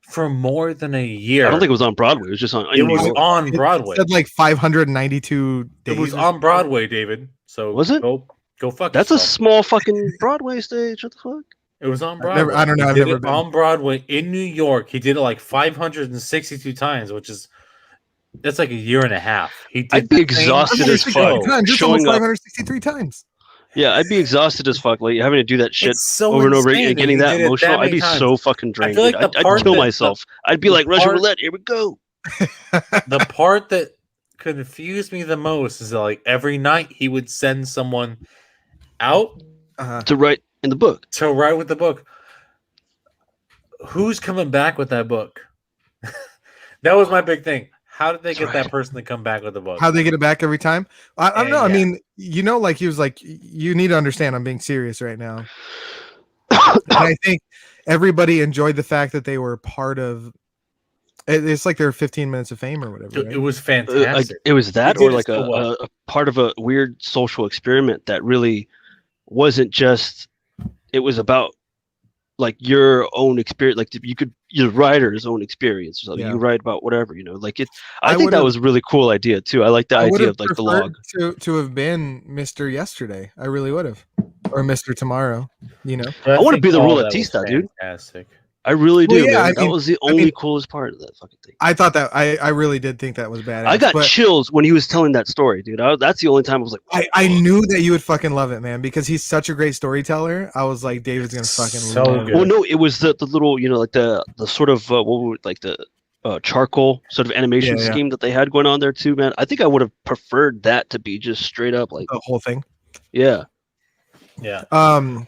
for more than a year. I don't think it was on Broadway. It was just on. it in New was York. on It Broadway. said like 592 days. It was on Broadway, David. So Was it? Go fuck That's a yourself. small fucking Broadway stage. What the fuck? It was on I've Broadway. never- I don't know, He I've did never it been. on Broadway in New York. He did it like 562 times, which is that's like a year and a half. He did I'd be the same exhausted as show. fuck. Times, it's Showing almost up. 563 times. Yeah, I'd be exhausted as fuck. Like having to do that shit It's so over and over insane again, that getting he that did it emotional. I'd many be times. so fucking drained. feel like dude. the I'd part kill that- myself. I'd be the like Russian part- roulette. Here we go. The part that confused me the most is that, like every night he would send someone out Uh-huh. To write in the book. to write with the book. Who's coming back with that book? That was my big thing. How did they That's get right. that person to come back with the book? How they get it back every time? I don't And, know. I yeah. mean, like he was like, you need to understand. I'm being serious right now. And I think everybody enjoyed the fact that they were part of. It's like their 15 minutes of fame or whatever. It Right? was Like, fantastic. it was that, He did or it like so well. a part of a weird social experiment that really wasn't just. It was about like your own experience. Like you could your writer's own experience. So Yeah. you write about whatever Like it. I I think that would've- was a really cool idea too. I like the I would idea have of like the preferred log. to have been Mr. Yesterday. I really would have, or Mr. Tomorrow. You know. But I wanna think be the all that was roulettista, dude. Fantastic. I really Well, do. yeah, man. I That mean- was the I only mean- coolest part of that fucking thing. I thought that I really did think that was badass. I got but chills when he was telling that story, dude. That's the only time I was like, I knew that you would fucking love it, man, because he's such a great storyteller. I was like, David's gonna fucking So love good. it. well, no, it was the little, like the sort of what would like the charcoal sort of animation Yeah, yeah. scheme that they had going on there too, man. I think I would have preferred that to be just straight up like, The whole thing. yeah. Yeah. And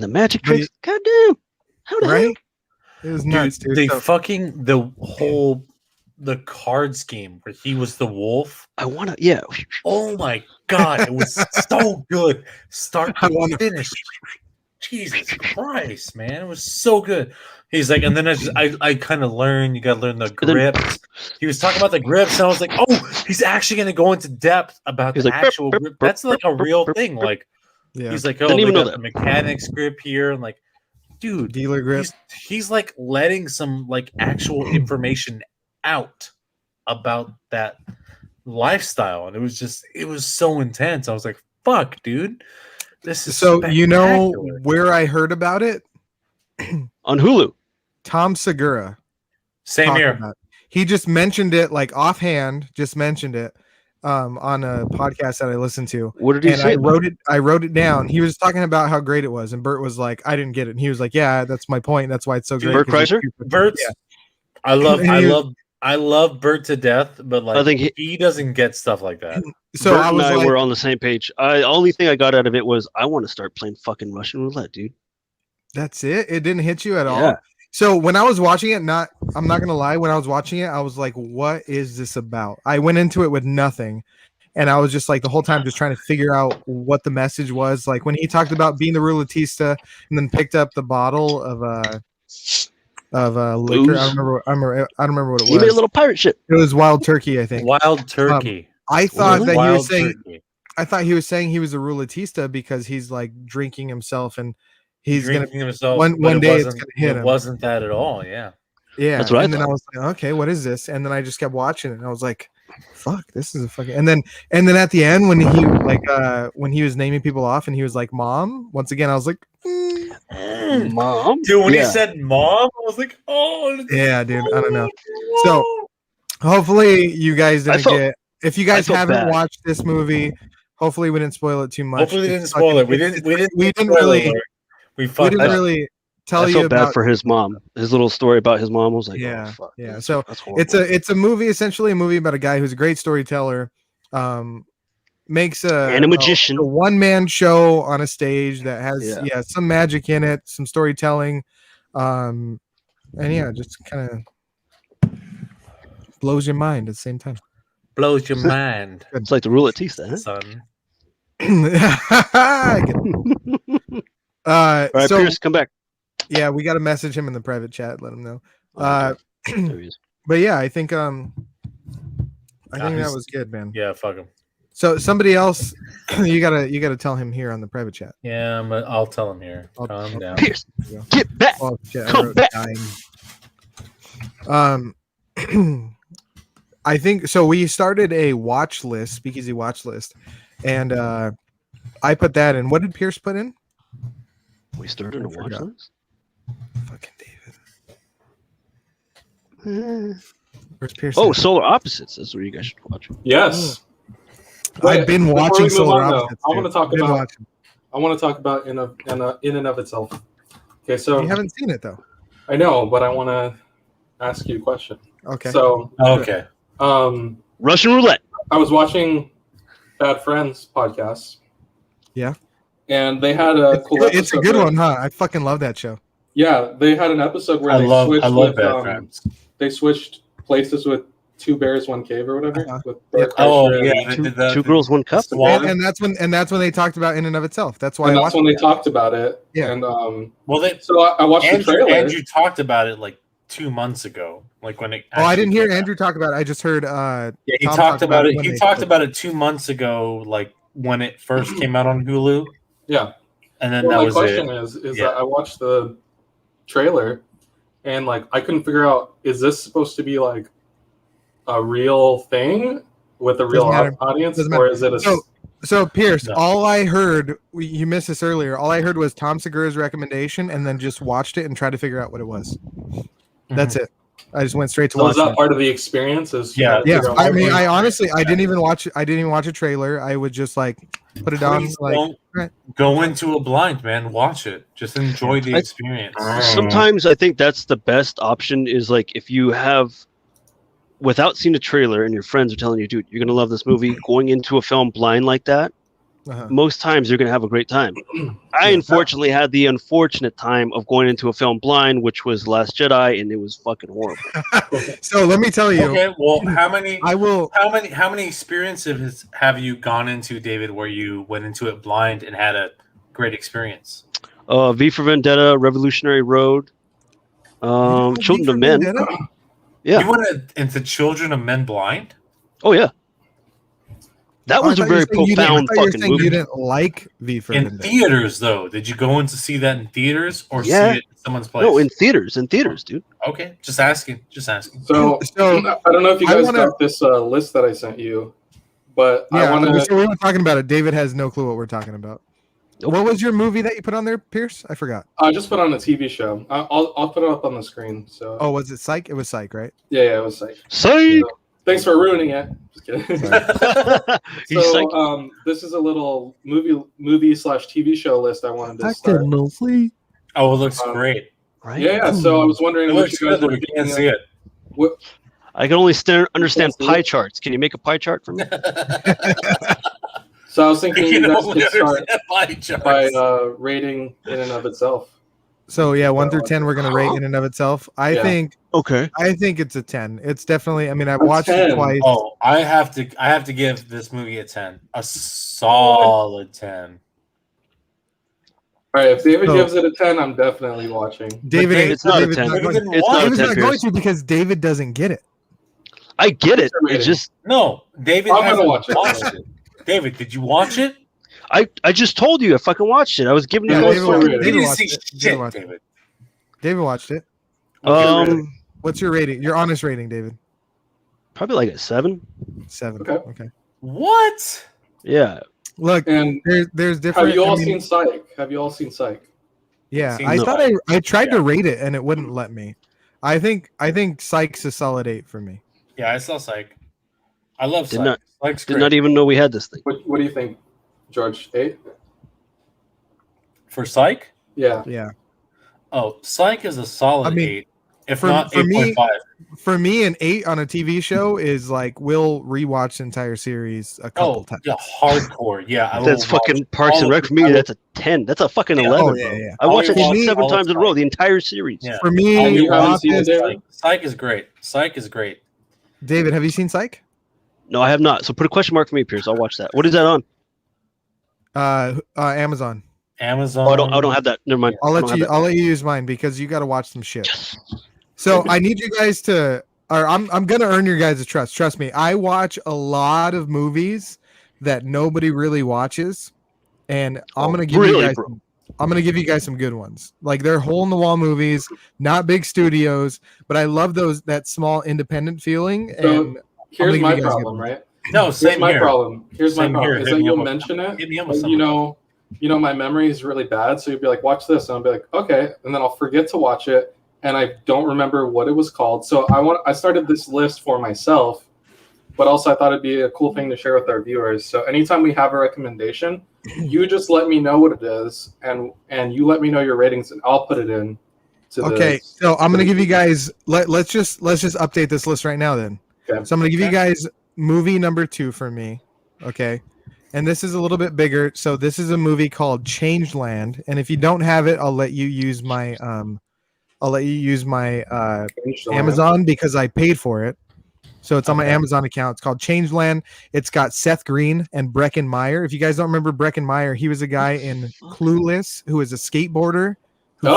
the magic But tricks, goddamn, how the hell? Right? It was nuts, dude. They So- fucking the whole the cards game where he was the wolf. I want to, yeah. Oh my god, it was so good, start I to wanna- finish. Jesus Christ, man, it was so good. He's like, and then I kind of learned, you got to learn the And then- grips. He was talking about the grips, and I was like, oh, he's actually going to go into depth about He's the like, actual burp, grip. burp, That's like a burp, real burp, thing. burp. Like, Yeah. he's like, oh, Didn't they even know got that. the mechanics grip here, and like, dude, Dealer grip. he's like letting some like actual information out about that lifestyle, and it was so intense. I was like, fuck, dude, this is So you know spectacular. where I heard about it? On Hulu. Tom Segura. Same talked here. about it. He just mentioned it like offhand, just mentioned it on a podcast that I listened to. What did he And say? I wrote it down. He was talking about how great it was, and Bert was like, I didn't get it. And he was like, yeah, that's my point. That's why it's so great. Bert 'cause Kreischer? Bert's, Yeah. I love Bert to death, but like I think he doesn't get stuff like that. So Bert I and was I like, were on the same page. Only thing I got out of it was I want to start playing fucking Russian roulette, dude. that's it. It didn't hit you at all. Yeah. So when I was watching it, I'm not gonna lie, when I was watching it, I was like, what is this about? I went into it with nothing. And I was just like the whole time just trying to figure out what the message was. Like when he talked about being the Ruletista and then picked up the bottle of liquor. Booze. I don't remember what it He made a was. little pirate ship. It was Wild Turkey, I think. Wild turkey. I thought that he was Wild saying turkey. I thought he was saying he was a Ruletista because he's like drinking himself and he's gonna Drinking himself, one but it day it's wasn't- gonna hit it him. wasn't that at all. Yeah. Yeah, That's what I and then I thought. was like, okay, what is this? And then I just kept watching it, and I was like, fuck, this is a fucking. And then at the end when he when he was naming people off, and he was like, "Mom," once again, I was like, Mom. Dude, when Yeah. he said "mom," I was like, "Oh, yeah, dude, I don't know. So hopefully you guys I didn't felt- get. If you guys felt haven't bad. watched this movie, hopefully we didn't spoil it too much. Hopefully, we It's didn't spoil it. We fucking- didn't. We didn't. we didn't spoil really- it. We We fucked didn't up. really tell I you felt bad about. for his mom. His little story about his mom was like, Yeah, oh, fuck. yeah. That's- So that's horrible. It's a movie, essentially a movie about a guy who's a great storyteller. Makes And a magician. a one-man show on a stage that has Yeah. some magic in it, some storytelling, and yeah, just kind of blows your mind at the same time. Blows your mind, It's like the Ruletista, huh? son. I get it. All right, So Pierce, come back. yeah, we got to message him in the private chat, let him know. There he is. But yeah, I think I think that he's- was good, man. Yeah, fuck him. So somebody else, you gotta tell him here on the private chat. Yeah, I'll tell him here. Calm down. Pierce, There you get back. Oh, shit, I Come wrote back. dying. I think so. We started a watch list, Speakeasy watch list, and I put that in. What did Pierce put in? We started a I watch forgot. list. Fucking David. Where's Pierce? Oh, at? Solar Opposites. That's what you guys should watch. Yes. I've been Before we watching move Solar on, though, Opposites. I want to dude. talk Been about. watching. I want to talk about in and of itself. Okay, so You haven't seen it though. I know, but I want to ask you a question. Okay. So, Okay. Russian roulette. I was watching Bad Friends podcast. Yeah. And they had a cool it's a episode good where- one, huh? I fucking love that show. Yeah, they had an episode where I they love switched Bad with, Friends. they switched places with Two Bears, One Cave or whatever. Uh-huh. With Yeah. Bert Oh Kreischer yeah, and- they did that. Two girls, one cup. Swan. And that's when they talked about In and of Itself. That's why and I that's watched when they it. talked about it. Yeah. And Well, they so I watched the Andrew, trailer. Andrew talked about it like 2 months ago, like when it. Oh, I actually didn't hear came out. Andrew talk about it. I just heard Yeah, he Tom talked talked about it. when He they talked said- about it 2 months ago, like when it first came out on Hulu, Yeah. and then Well, that my was question it. is Yeah. that I watched the trailer and like I couldn't figure out, is this supposed to be like a real thing with a real Doesn't matter. audience, Doesn't or matter. is it a So Pierce, No. all I heard, you missed this earlier. All I heard was Tom Segura's recommendation, and then just watched it and tried to figure out what it was. That's it. I just went straight to so is watch that it. part of the experience? Is Yeah. Yeah, figure out I what mean, it I is? honestly, I didn't even watch a trailer. I would just like put it on, Please like don't right. go into a blind, man. Watch it. Just enjoy the I- experience. Sometimes I think that's the best option. Is like if you have, without seeing a trailer, and your friends are telling you, "Dude, you're gonna love this movie." Going into a film blind like that, most times you're going to have a great time. I unfortunately had the unfortunate time of going into a film blind, which was Last Jedi, and it was fucking horrible. So let me tell you. Okay, well, how many experiences have you gone into, David, where you went into it blind and had a great experience? V for Vendetta, Revolutionary Road, Children of Men. Yeah. You went into Children of Men blind? Oh yeah. That was a very profound fucking movie. You didn't like V for in Vendetta. theaters, though. Did you go in to see that in theaters or see it in someone's place? No, in theaters, dude. Okay, just asking. So I don't know if you guys got this list that I sent you, but I want to. So we were talking about it. David has no clue what we're talking about. What was your movie that you put on there, Pierce? I forgot. I just put on a TV show. I'll put it up on the screen. So. Oh, was it Psych? It was Psych, right? Yeah, it was Psych. Psych. So, thanks for ruining it. Just kidding. So this is a little movie/TV show list I wanted to start. Oh, it looks great. Right? Yeah. So I was wondering what you guys were thinking. Can't see it. I can only understand pie charts. Can you make a pie chart for me? So I was thinking you guys could start pie charts. by rating in and of itself. So yeah, 1 through 10, we're gonna rate in and of itself. I think it's a 10. It's definitely. I mean, I've watched it twice. Oh, I have to give this movie a 10, a solid 10. All right, if David gives it a 10, I'm definitely watching. David, it's not a 10. It's not a 10. David's not going to because David doesn't get it. I get it. It's just no. David, I'm gonna watch it. David, did you watch it? I just told you I fucking watched it. I was giving you David watched it. What's your rating? Your honest rating, David? Probably like a 7. 7. Okay. What? Yeah. Look, and there's different. Have you all seen Psych? Yeah, I tried to rate it and it wouldn't let me. I think Psych's a solid 8 for me. Yeah, I saw Psych. I love Psych. Did not even know we had this thing. What do you think, George? 8 for Psych? Yeah. Oh, Psych is a solid 8, if not 8.5. For me, an 8 on a TV show is like we'll rewatch the entire series a couple times. Yeah, hardcore. Yeah, that's fucking Parks and Rec for me. That's a 10. That's a fucking 11. Yeah. I watched it 7 times in a row, the entire series. Yeah. For me, Psych is great. David, have you seen Psych? No, I have not. So put a question mark for me, Pierce. I'll watch that. What is that on? Amazon. Amazon. Oh, I don't have that. Never mind. I'll let you use mine because you got to watch some shit. Yes. So I need you guys to, or I'm gonna earn your guys' trust. Trust me. I watch a lot of movies that nobody really watches, and I'm gonna give you guys some good ones. Like they're hole in the wall movies, not big studios, but I love that small independent feeling. And here's my problem, right? No, same my here. problem. Here's my problem. Is that you'll mention it, but my memory is really bad, so you'll be like, watch this, and I'll be like, okay, and then I'll forget to watch it, and I don't remember what it was called. So I started this list for myself, but also I thought it'd be a cool thing to share with our viewers. So anytime we have a recommendation, you just let me know what it is, and you let me know your ratings, and I'll put it in. So I'm gonna give you guys. Let's just update this list right now then. Okay. So I'm gonna give you guys movie number 2 for me. Okay. And this is a little bit bigger. So this is a movie called Changeland. And if you don't have it, I'll let you use my Amazon because I paid for it. So it's on my Amazon account. It's called Changeland. It's got Seth Green and Breckin Meyer. If you guys don't remember Breckin Meyer, he was a guy in Clueless who was a skateboarder. He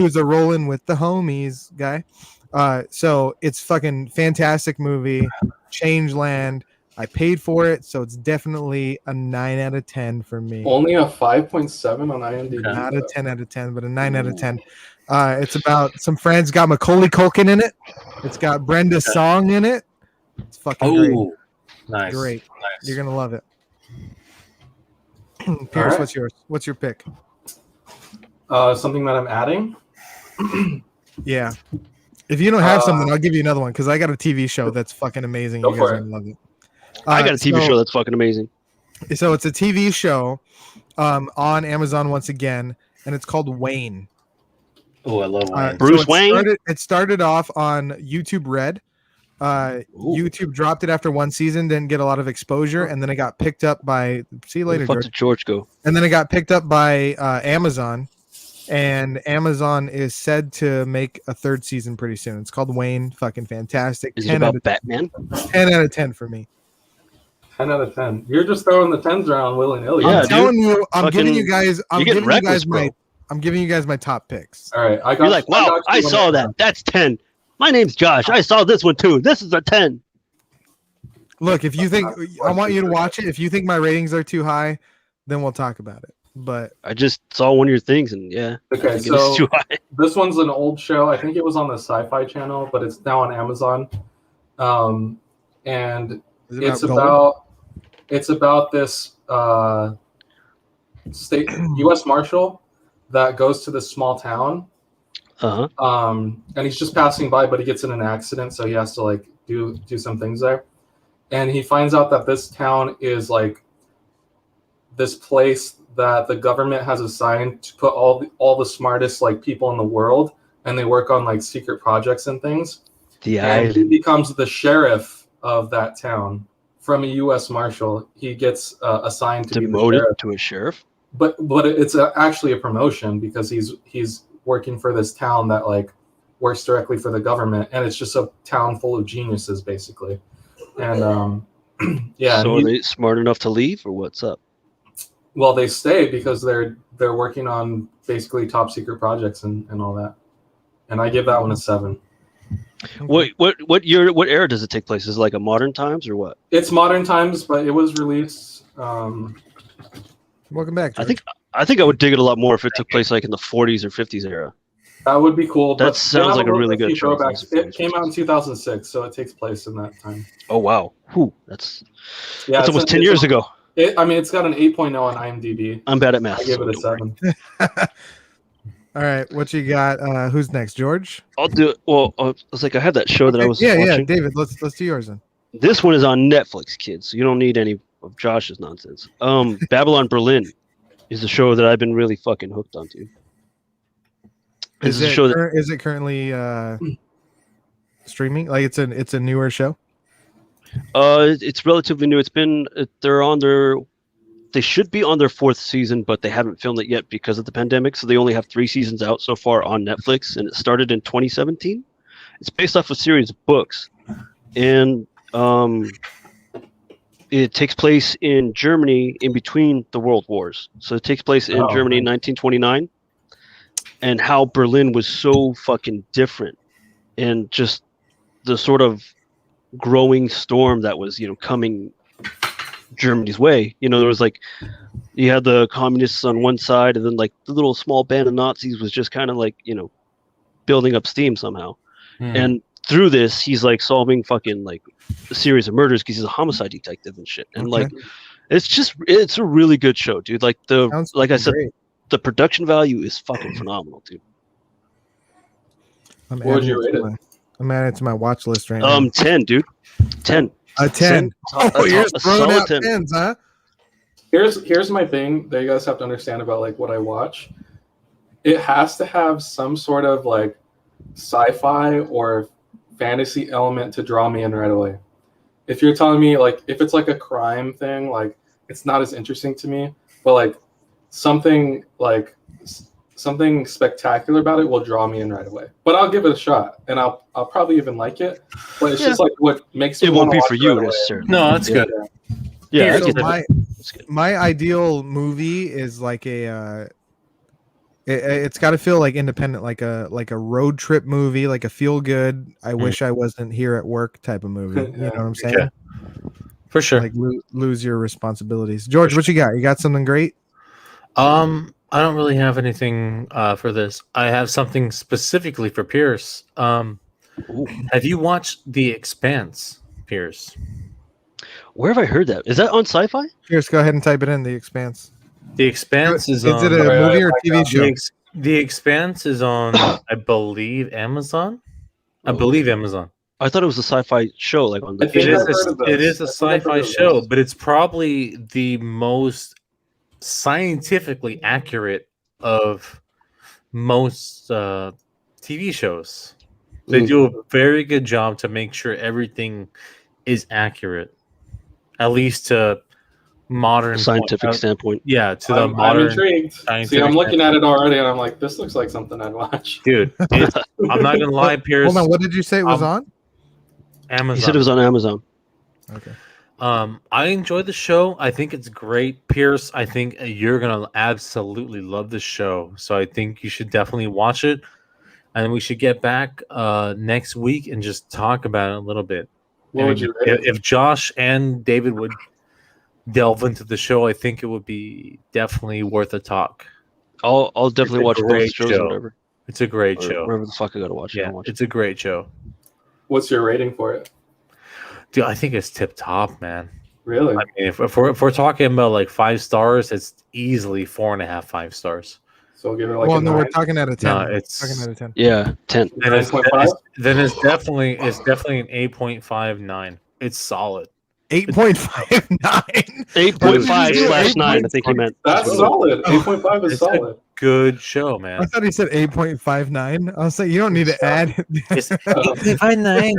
was a rolling with the homies guy. So it's fucking fantastic movie. Changeland. I paid for it, so it's definitely a 9 out of 10 for me. Only a 5.7 on IMDb. Not a 10 out of 10, but a 9 out of 10. It's about some friends. Got Macaulay Culkin in it. It's got Brenda Song in it. It's fucking great. Nice. Great. Nice. You're gonna love it. Pierce, what's yours? What's your pick? Something that I'm adding. Yeah. If you don't have something, I'll give you another one because I got a TV show that's fucking amazing. You guys are gonna love it. I got a TV show that's fucking amazing. So it's a TV show on Amazon once again, and it's called Wayne. Oh, I love Wayne. Bruce Wayne? It started off on YouTube Red, YouTube dropped it after one season, didn't get a lot of exposure, and then it got picked up by. See you Where the later, fuck George. did George go? And then it got picked up by Amazon, and Amazon is said to make a third season pretty soon. It's called Wayne. Fucking fantastic. Is it about Batman? 10 out of 10 for me. 10 out of 10. You're just throwing the 10s around willy nilly. Yeah, I'm dude. telling you, I'm Fucking- giving you guys, I'm You're getting giving you reckless, guys bro. I'm giving you guys my top picks. All right, I got. You're like, wow, got I you when saw it's that. That's 10. My name's Josh. I saw this one too. This is a 10. Look, if you think I want you to watch it, if you think my ratings are too high, then we'll talk about it. But I just saw one of your things, and yeah, Okay, I think so it's too high. this one's an old show. I think it was on the Sci-Fi Channel, but it's now on Amazon. And is it it's gold? about this state U.S. Marshal that goes to this small town. Uh huh. And he's just passing by, but he gets in an accident, so he has to like do some things there. And he finds out that this town is like this place that the government has assigned to put all the smartest like people in the world, and they work on like secret projects and things. The And he island. becomes the sheriff of that town from a U.S. Marshal. He gets assigned to be the Demoted sheriff. to a sheriff. But it's actually a promotion because he's working for this town that like works directly for the government, and it's just a town full of geniuses basically. And yeah, So and are they smart enough to leave, or what's up? well, they stay because they're working on basically top secret projects and all that. And I give that one a 7. What year? What era does it take place? Is it like a modern times or what? It's modern times, but it was released. Welcome back. George. I think I would dig it a lot more if it took place like in the 40s or 50s era. That would be cool. That but sounds they like a have really few good show. throwbacks. It came out in 2006, so it takes place in that time. Oh wow, whew, that's Yeah, almost 10 years ago. I mean, it's got an 8.0 on IMDb. I'm bad at math. I give so it a don't worry. 7. All right, what you got? Who's next, George? I'll do it. Well, I was like, I had that show that I was yeah, watching. David. Let's do yours then. This one is on Netflix, kids. So you don't need any of Josh's nonsense. Babylon Berlin is a show that I've been really fucking hooked onto. This is a show that Is it currently streaming? Like it's a newer show. it's relatively new. They should be on their 4th season, but they haven't filmed it yet because of the pandemic. So they only have 3 seasons out so far on Netflix, and it started in 2017. It's based off a series of books, and it takes place in Germany in between the world wars. So it takes place in Germany in 1929, and how Berlin was so fucking different, and just the sort of growing storm that was, coming Germany's way. There was like, you had the communists on one side, and then like the little small band of Nazis was just kind of like, building up steam somehow. And through this, he's like solving fucking like a series of murders because he's a homicide detective and shit. And Okay. like, it's a really good show, dude. Like Sounds like I said, great. the production value is fucking phenomenal, dude. I'm What would adding you it rate to it? my- I'm adding it to my watch list right now. 10, dude. 10. A 10. Oh, you're a throwing solid out 10. 10s, huh? Here's my thing that you guys have to understand about like what I watch. It has to have some sort of like sci-fi or fantasy element to draw me in right away. If you're telling me like if it's like a crime thing, like it's not as interesting to me. But like something spectacular about it will draw me in right away. But I'll give it a shot, and I'll probably even like it. But it's just like what makes It won't wanna be watch for you right away. necessarily. No, that's good. Yeah, I So get that. my That's good. my ideal movie is like a it's got to feel like independent, like a road trip movie, like a feel good. I wish I wasn't here at work type of movie. You know what I'm saying? Okay. For sure. Like lose your responsibilities. George, what you got? You got something great? I don't really have anything for this. I have something specifically for Pierce. Ooh. Have you watched The Expanse, Pierce? Where have I heard that? Is that on Sci-Fi? Pierce, go ahead and type it in. The Expanse. The Expanse is Is on. it a movie or TV show? The Expanse is on, I believe, Amazon. I believe Amazon. I thought it was a sci-fi show, like on I the. think It I've is. heard of It this. is a I think I've sci-fi heard of show, this. but it's probably the most scientifically accurate of most TV shows. They do a very good job to make sure everything is accurate, at least to modern Scientific standpoint. Yeah, to the I'm modern. intrigued. See, scientific I'm looking standpoint. at it already, and I'm like, this looks like something I'd watch. Dude, I'm not gonna lie, Pierce. Hold on, what did you say it was on? Amazon. He said it was on Amazon. Okay. I enjoy the show. I think it's great, Pierce. I think you're gonna absolutely love the show. So I think you should definitely watch it, and we should get back next week and just talk about it a little bit. What would you rate it? If Josh and David would delve into the show, I think it would be definitely worth a talk. I'll definitely watch both great shows show. or whatever. It's a great Or show. wherever the fuck I gotta watch it. Yeah, I'll watch it. it's a great show. What's your rating for it? Dude, I think it's tip top, man. Really? I mean, if we're talking about like 5 stars, it's easily 4.5, 5 stars. So I'll give it like Well, a no, 9. we're talking out of 10. No, We're it's talking out of 10. Yeah, 10. then it's 9.5? then it's definitely an 8.59. It's solid. 8.59. 8.5/9. I think he meant. That's solid. 8.5 is It's a- solid. Good show, I man. thought he said 8.59. I was like, you don't need to add. It's 8.59.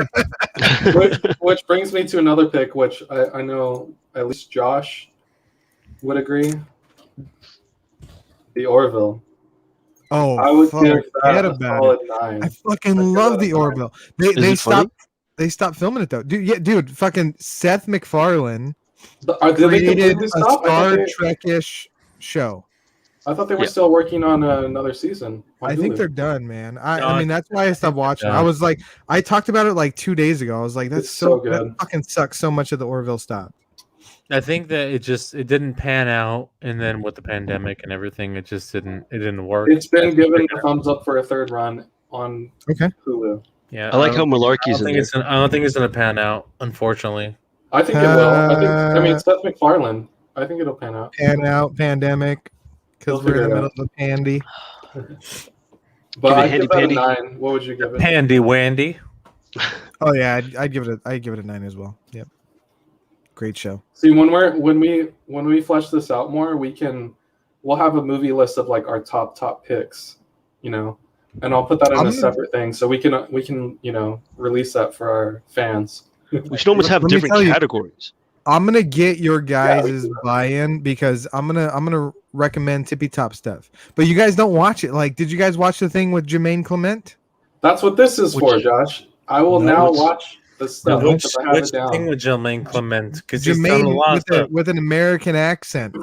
Which brings me to another pick, which I know at least Josh would agree. The Orville. Oh, I would give forget that a about solid it. 9. I fucking I'd give love that a the 9. Orville. Is They it funny? stopped filming it though. Dude, fucking Seth MacFarlane Did they created completely a stop? Star Trek-ish show. I thought they were Yeah. still working on another season. I think they're done, man. No, I mean, that's why I stopped watching. done. I was like, I talked about it like 2 days ago. I was like, that's It's so that good. fucking sucks so much of the Orville stopped. I think that it didn't pan out, and then with the pandemic and everything, it didn't work. It's been given a thumbs up for a third run on Okay. Hulu. Yeah, I like how I Malarkey's don't in think there. I don't think it's gonna pan out, unfortunately. I think it will. I mean, Seth MacFarlane. I think it'll pan out. Pan out, pandemic, because We'll we're in the figure it middle of a pandy. But Give it I'd handy give that a pandy. 9. What would you give it? Pandy Wandy. Oh yeah, I'd give it a 9 as well. Yep. Great show. See, when we flesh this out more, we'll have a movie list of like our top picks, and I'll put that in a separate thing so we can release that for our fans. We should almost have Let me different tell you- categories. I'm gonna get your guys' we can. buy-in because I'm gonna recommend Tippy Top stuff. But you guys don't watch it. Like, did you guys watch the thing with Jermaine Clement? That's what this is for, Josh. I will No, now it's- watch the stuff Which because I have it thing down. with Jermaine Clement? Because he's done a Jermaine lot of stuff. with an American accent.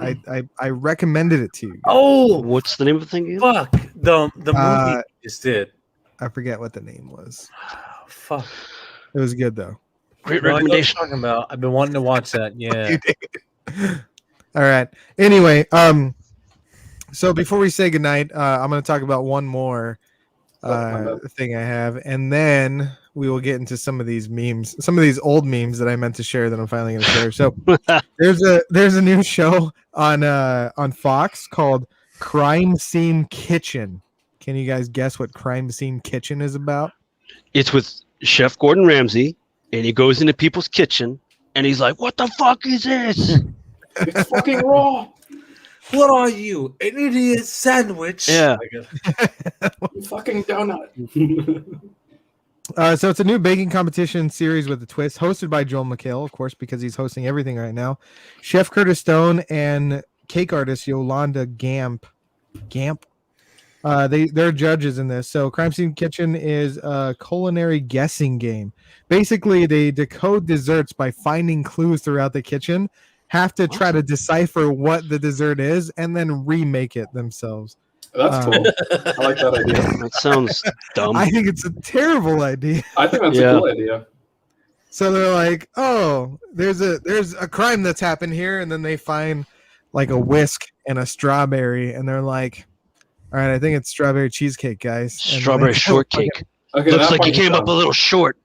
I recommended it to you. Oh What's the name of the thing again? fuck! The movie Uh, he just did. I forget what the name was. Fuck. It was good though. Great No, I know what you're recommendation. talking about. I've been wanting to watch that. Yeah. You did. All right. Anyway, so before we say goodnight, I'm going to talk about one more thing I have, and then we will get into some of these memes, some of these old memes that I meant to share that I'm finally going to share. So there's a new show on Fox called Crime Scene Kitchen. Can you guys guess what Crime Scene Kitchen is about? It's with Chef Gordon Ramsay, and he goes into people's kitchen, and he's like, "What the fuck is this?" It's fucking raw. What are you, an idiot sandwich? Yeah. You fucking donut. So it's a new baking competition series with a twist, hosted by Joel McHale, of course, because he's hosting everything right now. Chef Curtis Stone and cake artist Yolanda Gamp. They're judges in this. So Crime Scene Kitchen is a culinary guessing game. Basically, they decode desserts by finding clues throughout the kitchen, have to try to decipher what the dessert is, and then remake it themselves. That's cool. I like that idea. That sounds dumb. I think it's a terrible idea. I think that's Yeah. a cool idea. So they're like, "Oh, there's a crime that's happened here," and then they find like a whisk and a strawberry, and they're like, "All right, I think it's strawberry cheesecake, guys." And then Strawberry they- shortcake. Okay, Looks that like you part came is up a dumb. little short.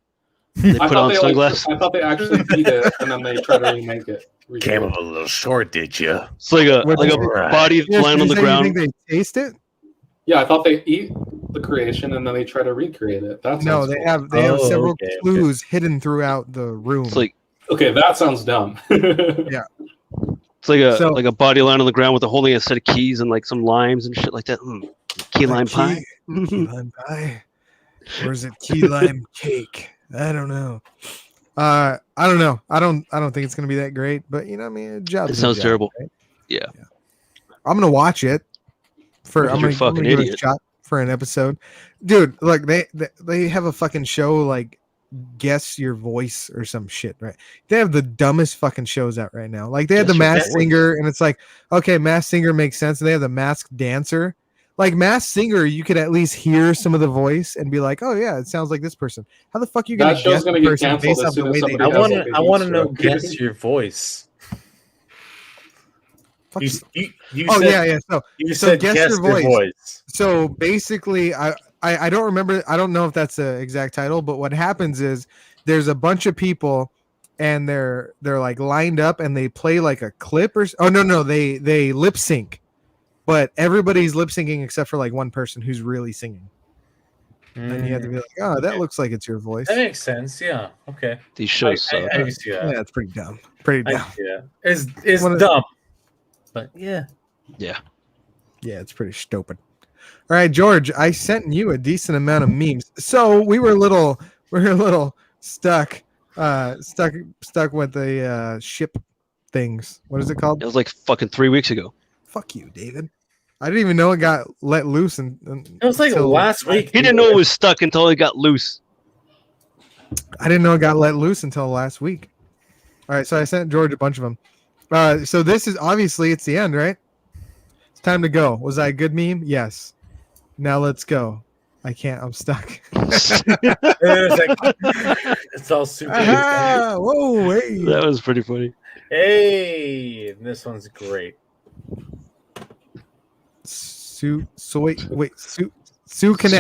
They I put thought on they, sunglasses. I thought they actually beat it and then they try to remake it. Came up a little short, did you? It's like a What like a is it? body Yes, lying on the you ground. think they taste it? Yeah, I thought they eat the creation and then they try to recreate it. That No, sounds they cool. have Oh, several okay, okay. clues hidden throughout the room. It's like Okay, that sounds dumb. it's like a So- like a body lying on the ground with holding a set of keys and like some limes and shit like that. Key lime pie. Key lime pie. Or is it key lime cake? I don't know. I don't know. I don't think it's gonna be that great, but you know, I mean, a job's It a sounds job, terrible. right? Yeah. I'm gonna watch it. Because I'm you're gonna a fucking give it a idiot. shot for an episode, dude. Look, they have a fucking show like Guess Your Voice or some shit, right? They have the dumbest fucking shows out right now. Like they had Guess the Your Masked Voice. Singer, and it's like, okay, Masked Singer makes sense, and they have the Masked Dancer. Like Masked Singer, you could at least hear some of the voice and be like, oh yeah, it sounds like this person. How the fuck are you gonna That show's guess gonna the get person canceled based as off the soon as way they somebody I has, do want like, to. a I want to heat know. stroke. Guess your voice. Fuck You, you. you Oh said, yeah. So You so said guess guess your your voice. voice. So basically, I don't remember. I don't know if that's the exact title, but what happens is there's a bunch of people, and they're like lined up, and they play like a clip or oh no they lip sync, but everybody's lip syncing except for like one person who's really singing, and you have to be like, oh, that looks like it's your voice. That makes sense. Yeah. Okay. These shows suck. I can see that. Yeah, it's pretty dumb. Pretty I dumb. can see that. It's One of- dumb. But yeah. Yeah. Yeah, it's pretty stupid. All right, George, I sent you a decent amount of memes. So we were a little stuck with the ship things. What is it called? It was like fucking 3 weeks ago. Fuck you, David. I didn't even know it got let loose and It was like until- last week. He didn't know it was stuck until it got loose. I didn't know it got let loose until last week. All right, so I sent George a bunch of them. So this is obviously it's the end, right? It's time to go. Was that a good meme? Yes. Now let's go. I can't. I'm stuck. It's all super. Ah, whoa, wait. That was pretty funny. Hey, this one's great. Sue Canal.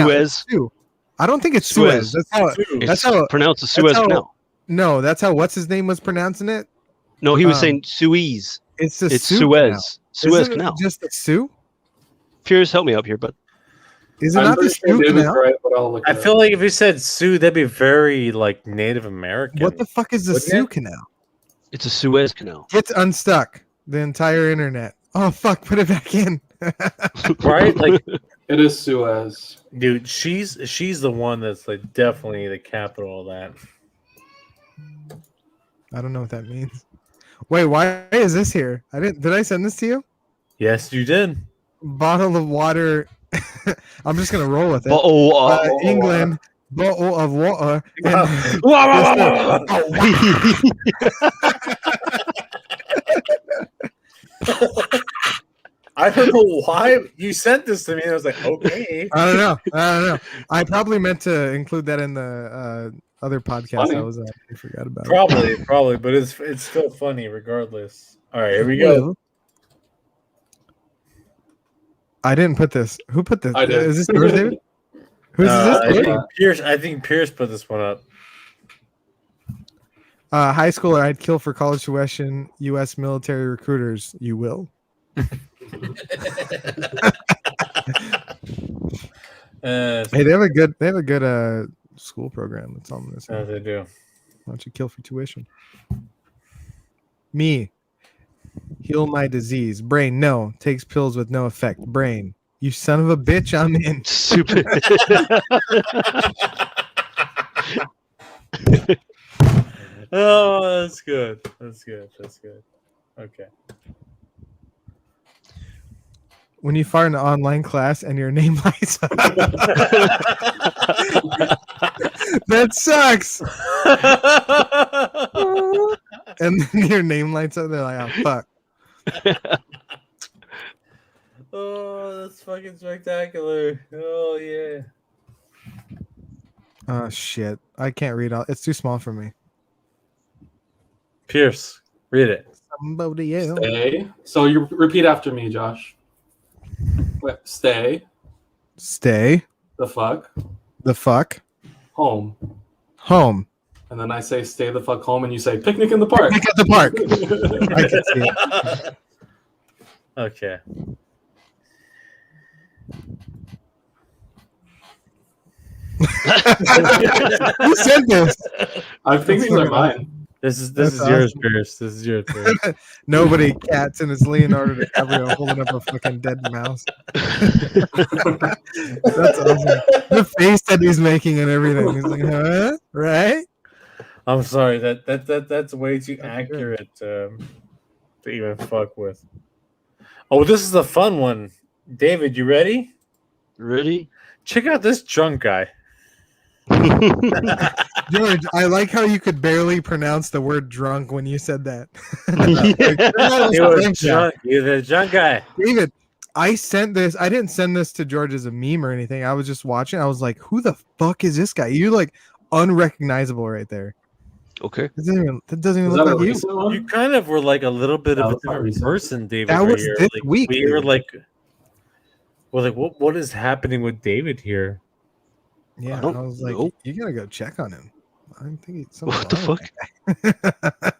Suez. Sue. I don't think it's Suez. Suez. That's how. It's That's how. pronounced the Suez how- Canal. No, that's how. What's his name was pronouncing it. No, he was um, saying Suez. It's the It's Sue Canal. Suez. Suez Isn't it Canal. just the Sue? Piers, help me up here, bud. Is it I'm not the pretty sure Sue David's Canal? right, but I'll look I it up. feel like if you said Sioux, that'd be very like Native American. What the fuck is the Wouldn't Sue it? Canal? It's a Suez Canal. It's unstuck. The entire internet. Oh fuck! Put it back in. Right? Like, It is Suez. dude, she's the one that's like definitely the capital of that. I don't know what that means. Wait, why is this here? I didn't. Did I send this to you? Yes, you did. Bottle of water. I'm just gonna roll with it. England. Bottle of water. And- I don't know why you sent this to me. And I was like, okay. I don't know. I probably meant to include that in the other podcast Funny. I was on. I forgot about it. Probably, but it's still funny regardless. All right, here we go. I didn't put this. Who put this? I did. Is this yours, David? Who's I this? think Pierce put this one up. High schooler I'd kill for college tuition. U.S. military recruiters. You will. Hey, they have a good school program. That's all I'm gonna say. They do. Why don't you kill for tuition? Me. Heal my disease. Brain, no. Takes pills with no effect. Brain. You son of a bitch, I'm in. Stupid. Oh, that's good. That's good. Okay. When you fart in an online class and your name lights up. That sucks. And then your name lights up. They're like, oh, fuck. Oh, that's fucking spectacular. Oh, yeah. Oh, shit. I can't read all. It's too small for me. Pierce, read it. Somebody else. Stay. So you repeat after me, Josh. Wait, stay. Stay The fuck. the fuck Home. home. And then I say stay the fuck home, and you say picnic in the park. Pick at the park. I can see it. Okay. Who said this? I think these are mine. This is That's yours, awesome. Pierce. This is yours, Pierce. Nobody cats, and it's Leonardo DiCaprio holding up a fucking dead mouse. That's awesome. The face that he's making and everything. He's like, huh? Right? I'm sorry. That's way too That's accurate to even fuck with. Oh, this is a fun one. David, you ready? Ready? Check out this drunk guy. George, I like how you could barely pronounce the word drunk when you said that. He was drunk. He was a drunk guy. David, I sent this. I didn't send this to George as a meme or anything. I was just watching. I was like, who the fuck is this guy? You're like unrecognizable right there. Okay. That doesn't even Is look that a like you. recent one? You kind of were like a little bit No, of a it's not different recent. person, David. That right was here. this Like, week, We were dude. like, well, like what is happening with David here? Yeah, I don't I was like, know. you gotta go check on him. I'm thinking What the fuck? fuck?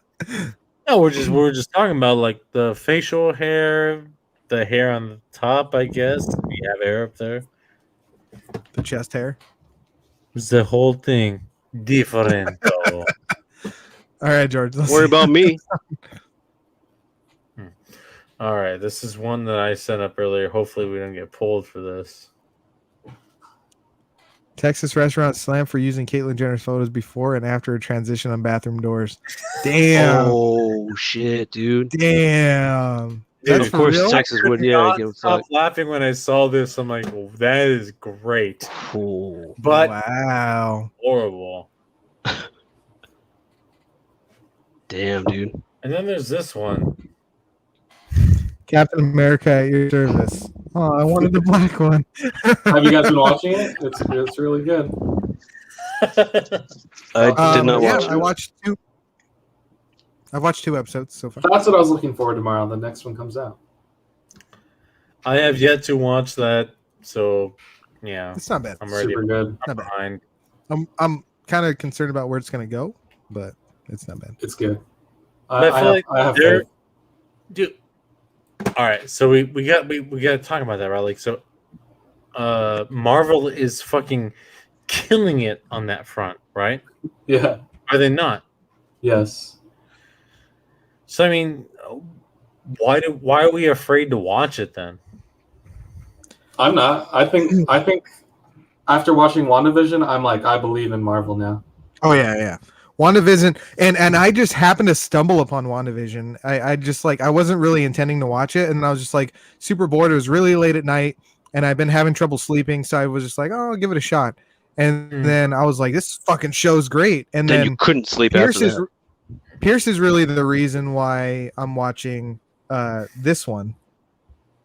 No, we're just talking about like the facial hair, the hair on the top. I guess we have hair up there. The chest hair. It's the whole thing different. All right, George. Let's Worry see. about me. All right, this is one that I sent up earlier. Hopefully, we don't get pulled for this. Texas restaurant slammed for using Caitlyn Jenner's photos before and after a transition on bathroom doors. Damn. Oh shit, dude. Damn. Dude, That's Of for course, real? Texas I would. could Yeah, not give a stop fuck. laughing when I saw this. I'm like, oh, that is great, Oh. but Wow. horrible. Damn, dude. And then there's this one. Captain America at your service. Oh, I wanted the black one. Have you guys been watching it? It's really good. I did not yeah, watch I it. watched two. I've watched 2 episodes so far. That's what I was looking forward to tomorrow. The next one comes out. I have yet to watch that, so yeah, It's not bad. I'm ready. Super good. Not bad. Behind. I'm kind of concerned about where it's gonna go, but it's not bad. It's good. But I feel like I have they're- faith. Dude. All right, so we got to talk about that, right? Like, so Marvel is fucking killing it on that front, right? Yeah. Are they not? Yes. So I mean, why are we afraid to watch it then? I'm not. I think after watching WandaVision, I'm like, I believe in Marvel now. Oh yeah. WandaVision, and I just happened to stumble upon WandaVision. I just like I wasn't really intending to watch it, and I was just like super bored. It was really late at night, and I've been having trouble sleeping, so I was just like, oh, I'll give it a shot. And then I was like, this fucking show's great. And Then then you couldn't sleep Pierce after is that. Pierce is really the reason why I'm watching this one,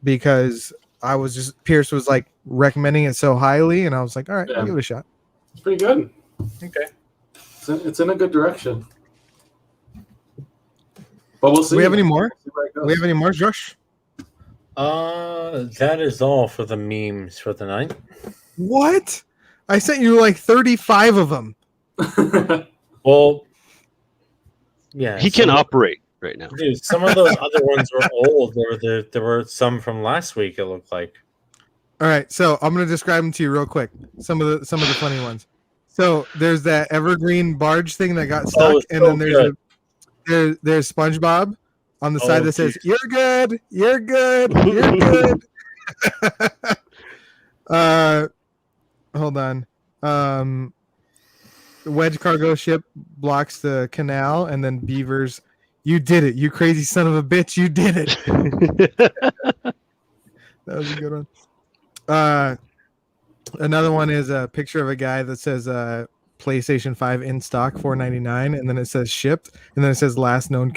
because I was just Pierce was like recommending it so highly, and I was like, all right, Yeah. I'll give it a shot. It's pretty good. Okay. It's in a good direction. But we'll see. Do we have any more? We'll see where it goes. Do we have any more, Josh? That is all for the memes for the night. What? I sent you like 35 of them. Well, yeah, He can operate right now. Dude, some of those other ones were old. There were some from last week. It looked like. All right, so I'm gonna describe them to you real quick. Some of the funny ones. So there's that evergreen barge thing that got stuck, Oh, and so then there's SpongeBob on the side Oh, that says geez. "You're good, you're good, you're good." Hold on. The wedge cargo ship blocks the canal, and then Beavers, you did it, you crazy son of a bitch, you did it. That was a good one. Another one is a picture of a guy that says PlayStation 5 in stock, $4.99, and then it says shipped, and then it says last known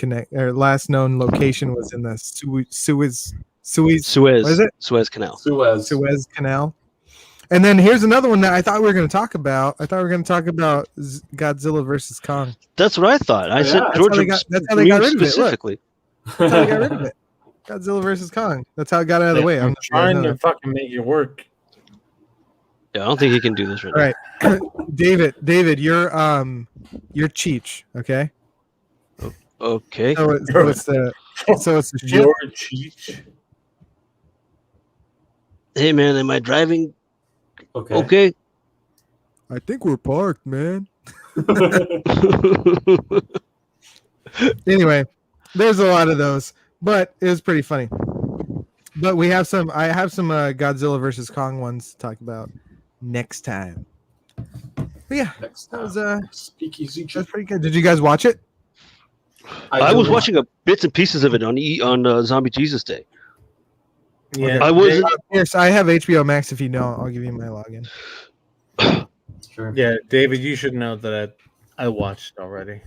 location was in the Suez. What is it? Suez Canal. Suez Canal. And then here's another one that I thought we were going to talk about. I thought we were going to talk about Godzilla versus Kong. That's what I thought. I said That's how Georgia they got- that's how they got rid of it, look. specifically. That's how we got rid of it. Godzilla versus Kong. That's how it got out of the way. I'm just letting trying you to know. fucking make it work. Yeah, I don't think he can do this right All right, David, you're Cheech, okay? now. Okay. So it's the ship. Your Cheech. Hey man, am I driving Okay. okay? I think we're parked, man. Anyway, there's a lot of those, but it was pretty funny. But we have some. I have some Godzilla versus Kong ones to talk about next time. But yeah, Next that was Speakeasy. that's pretty good. Did you guys watch it? I was watching bits and pieces of it on Zombie Jesus Day. Yeah, I was Yes, I have HBO Max. If you don't, I'll give you my login. Sure. Yeah, David, you should know that I watched already.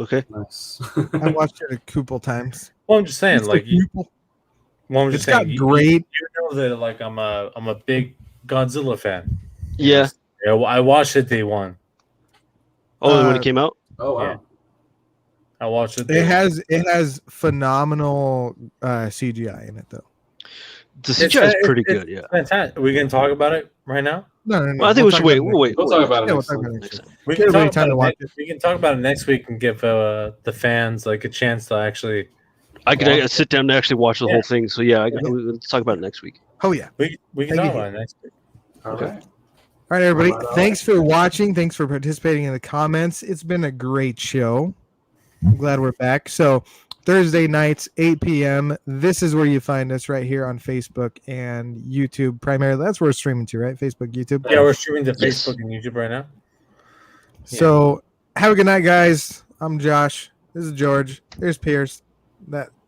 okay. Nice. I watched it a couple times. Well, I'm just saying, It's like, a couple. well, I'm just It's got saying, great. You know that, like, I'm a big Godzilla fan. Yeah. Yeah, well, I watched it day one. Oh, when it came out. Oh wow. Yeah. I watched it. Day It has phenomenal CGI in it though. The CGI is pretty good. Yeah. Fantastic. Are we gonna talk about it right now? No. Well, I think we should talk wait. about it We'll wait. We'll talk about it Yeah, we'll next talk about time. it next time. We Give can, everybody talk time to about watch it. We can talk about it next week and give the fans like a chance to actually. I could sit down and actually watch the Yeah. whole thing. So yeah, let's talk about it next week. Oh yeah. We can Thank talk you. about it next week. All Okay. right. All right, everybody. All right. Thanks for watching. Thanks for participating in the comments. It's been a great show. I'm glad we're back. So Thursday nights, 8 p.m. This is where you find us right here on Facebook and YouTube primarily. That's where we're streaming to, right? Facebook, YouTube. Yeah, we're streaming to Yes. Facebook and YouTube right now. So have a good night, guys. I'm Josh. This is George. There's Pierce.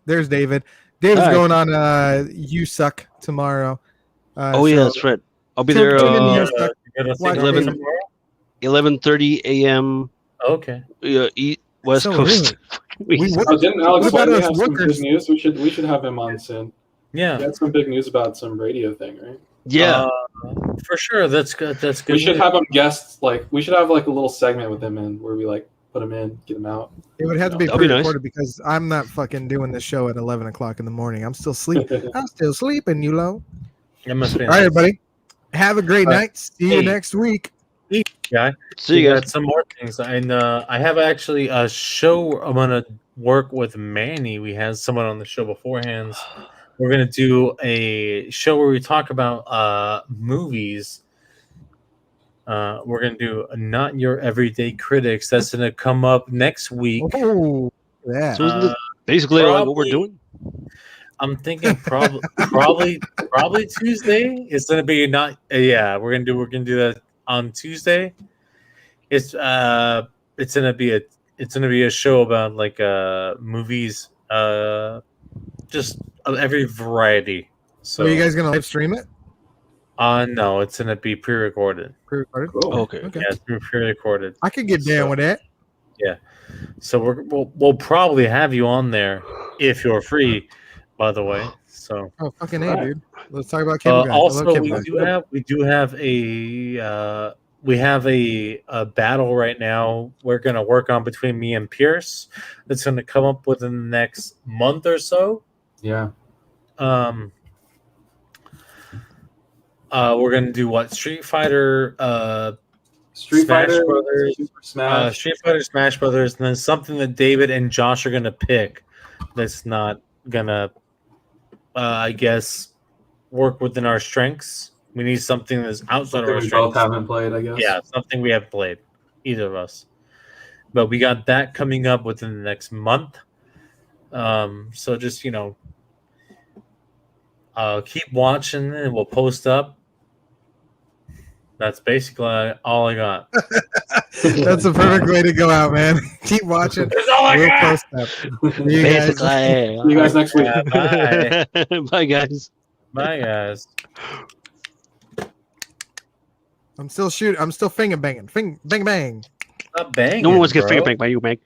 There's David. David's Hi. going on You Suck tomorrow. Oh yeah, that's right. I'll be there. Tune in to You You Suck. got a thing Watch on 11. tomorrow? 11:30 a.m. Okay. West So Coast. Oh, didn't Alex What about Whiteley us have some workers? big news? We should have him on soon. Yeah. He had some big news about some radio thing, right? Yeah. For sure. That's good. That's good. We should news. have him guests. Like we should have like a little segment with him in where we like put him in, get him out. It would have to be That'd be nice. pre-recorded because I'm not fucking doing this show at 11 o'clock in the morning. I'm still sleeping. I'm still sleeping, you know. It must be All right, nice. everybody. Have a great All right. night. See you Hey. next week. Guy. See you We guys. got some more things, and I have actually a show. I'm gonna work with Manny. We had someone on the show beforehand. We're gonna do a show where we talk about movies. We're gonna do Not Your Everyday Critics. That's gonna come up next week. Oh, yeah. So isn't this basically like what we're probably- doing? I'm thinking probably Tuesday. It's gonna be not. Yeah, we're gonna do that on Tuesday. It's gonna be a show about like movies, just of every variety. So So are you guys going to live stream it? no, it's gonna be pre-recorded. Pre-recorded? Cool. Okay. Okay. Yeah, it's pre-recorded. I could get down So- with that. So we'll probably have you on there if you're free. By the way, so. Oh, fucking A, Right. dude. Let's talk about Cable Guy. I love Also, Cable we Guy. do have a battle right now. We're gonna work on between me and Pierce. That's gonna come up within the next month or so. Yeah. We're gonna do what? Street Fighter, Street Smash Fighter, Brothers, Super Smash. Street Fighter, Smash Brothers, and then something that David and Josh are gonna pick. That's not gonna, I guess, work within our strengths. We need something that's outside of Something our we strengths. both haven't played, I guess. Yeah, something we have played, either of us. But we got that coming up within the next month. So just keep watching and we'll post up. That's basically all I got. That's the perfect way to go out, man. Keep watching. That's all I We'll got. post up. See you guys. Basically. See you guys next week. Yeah, bye. Bye, guys. Bye, guys. I'm still finger banging. Bang bang. Stop banging, No one wants to get bro. finger banged by you, Meg.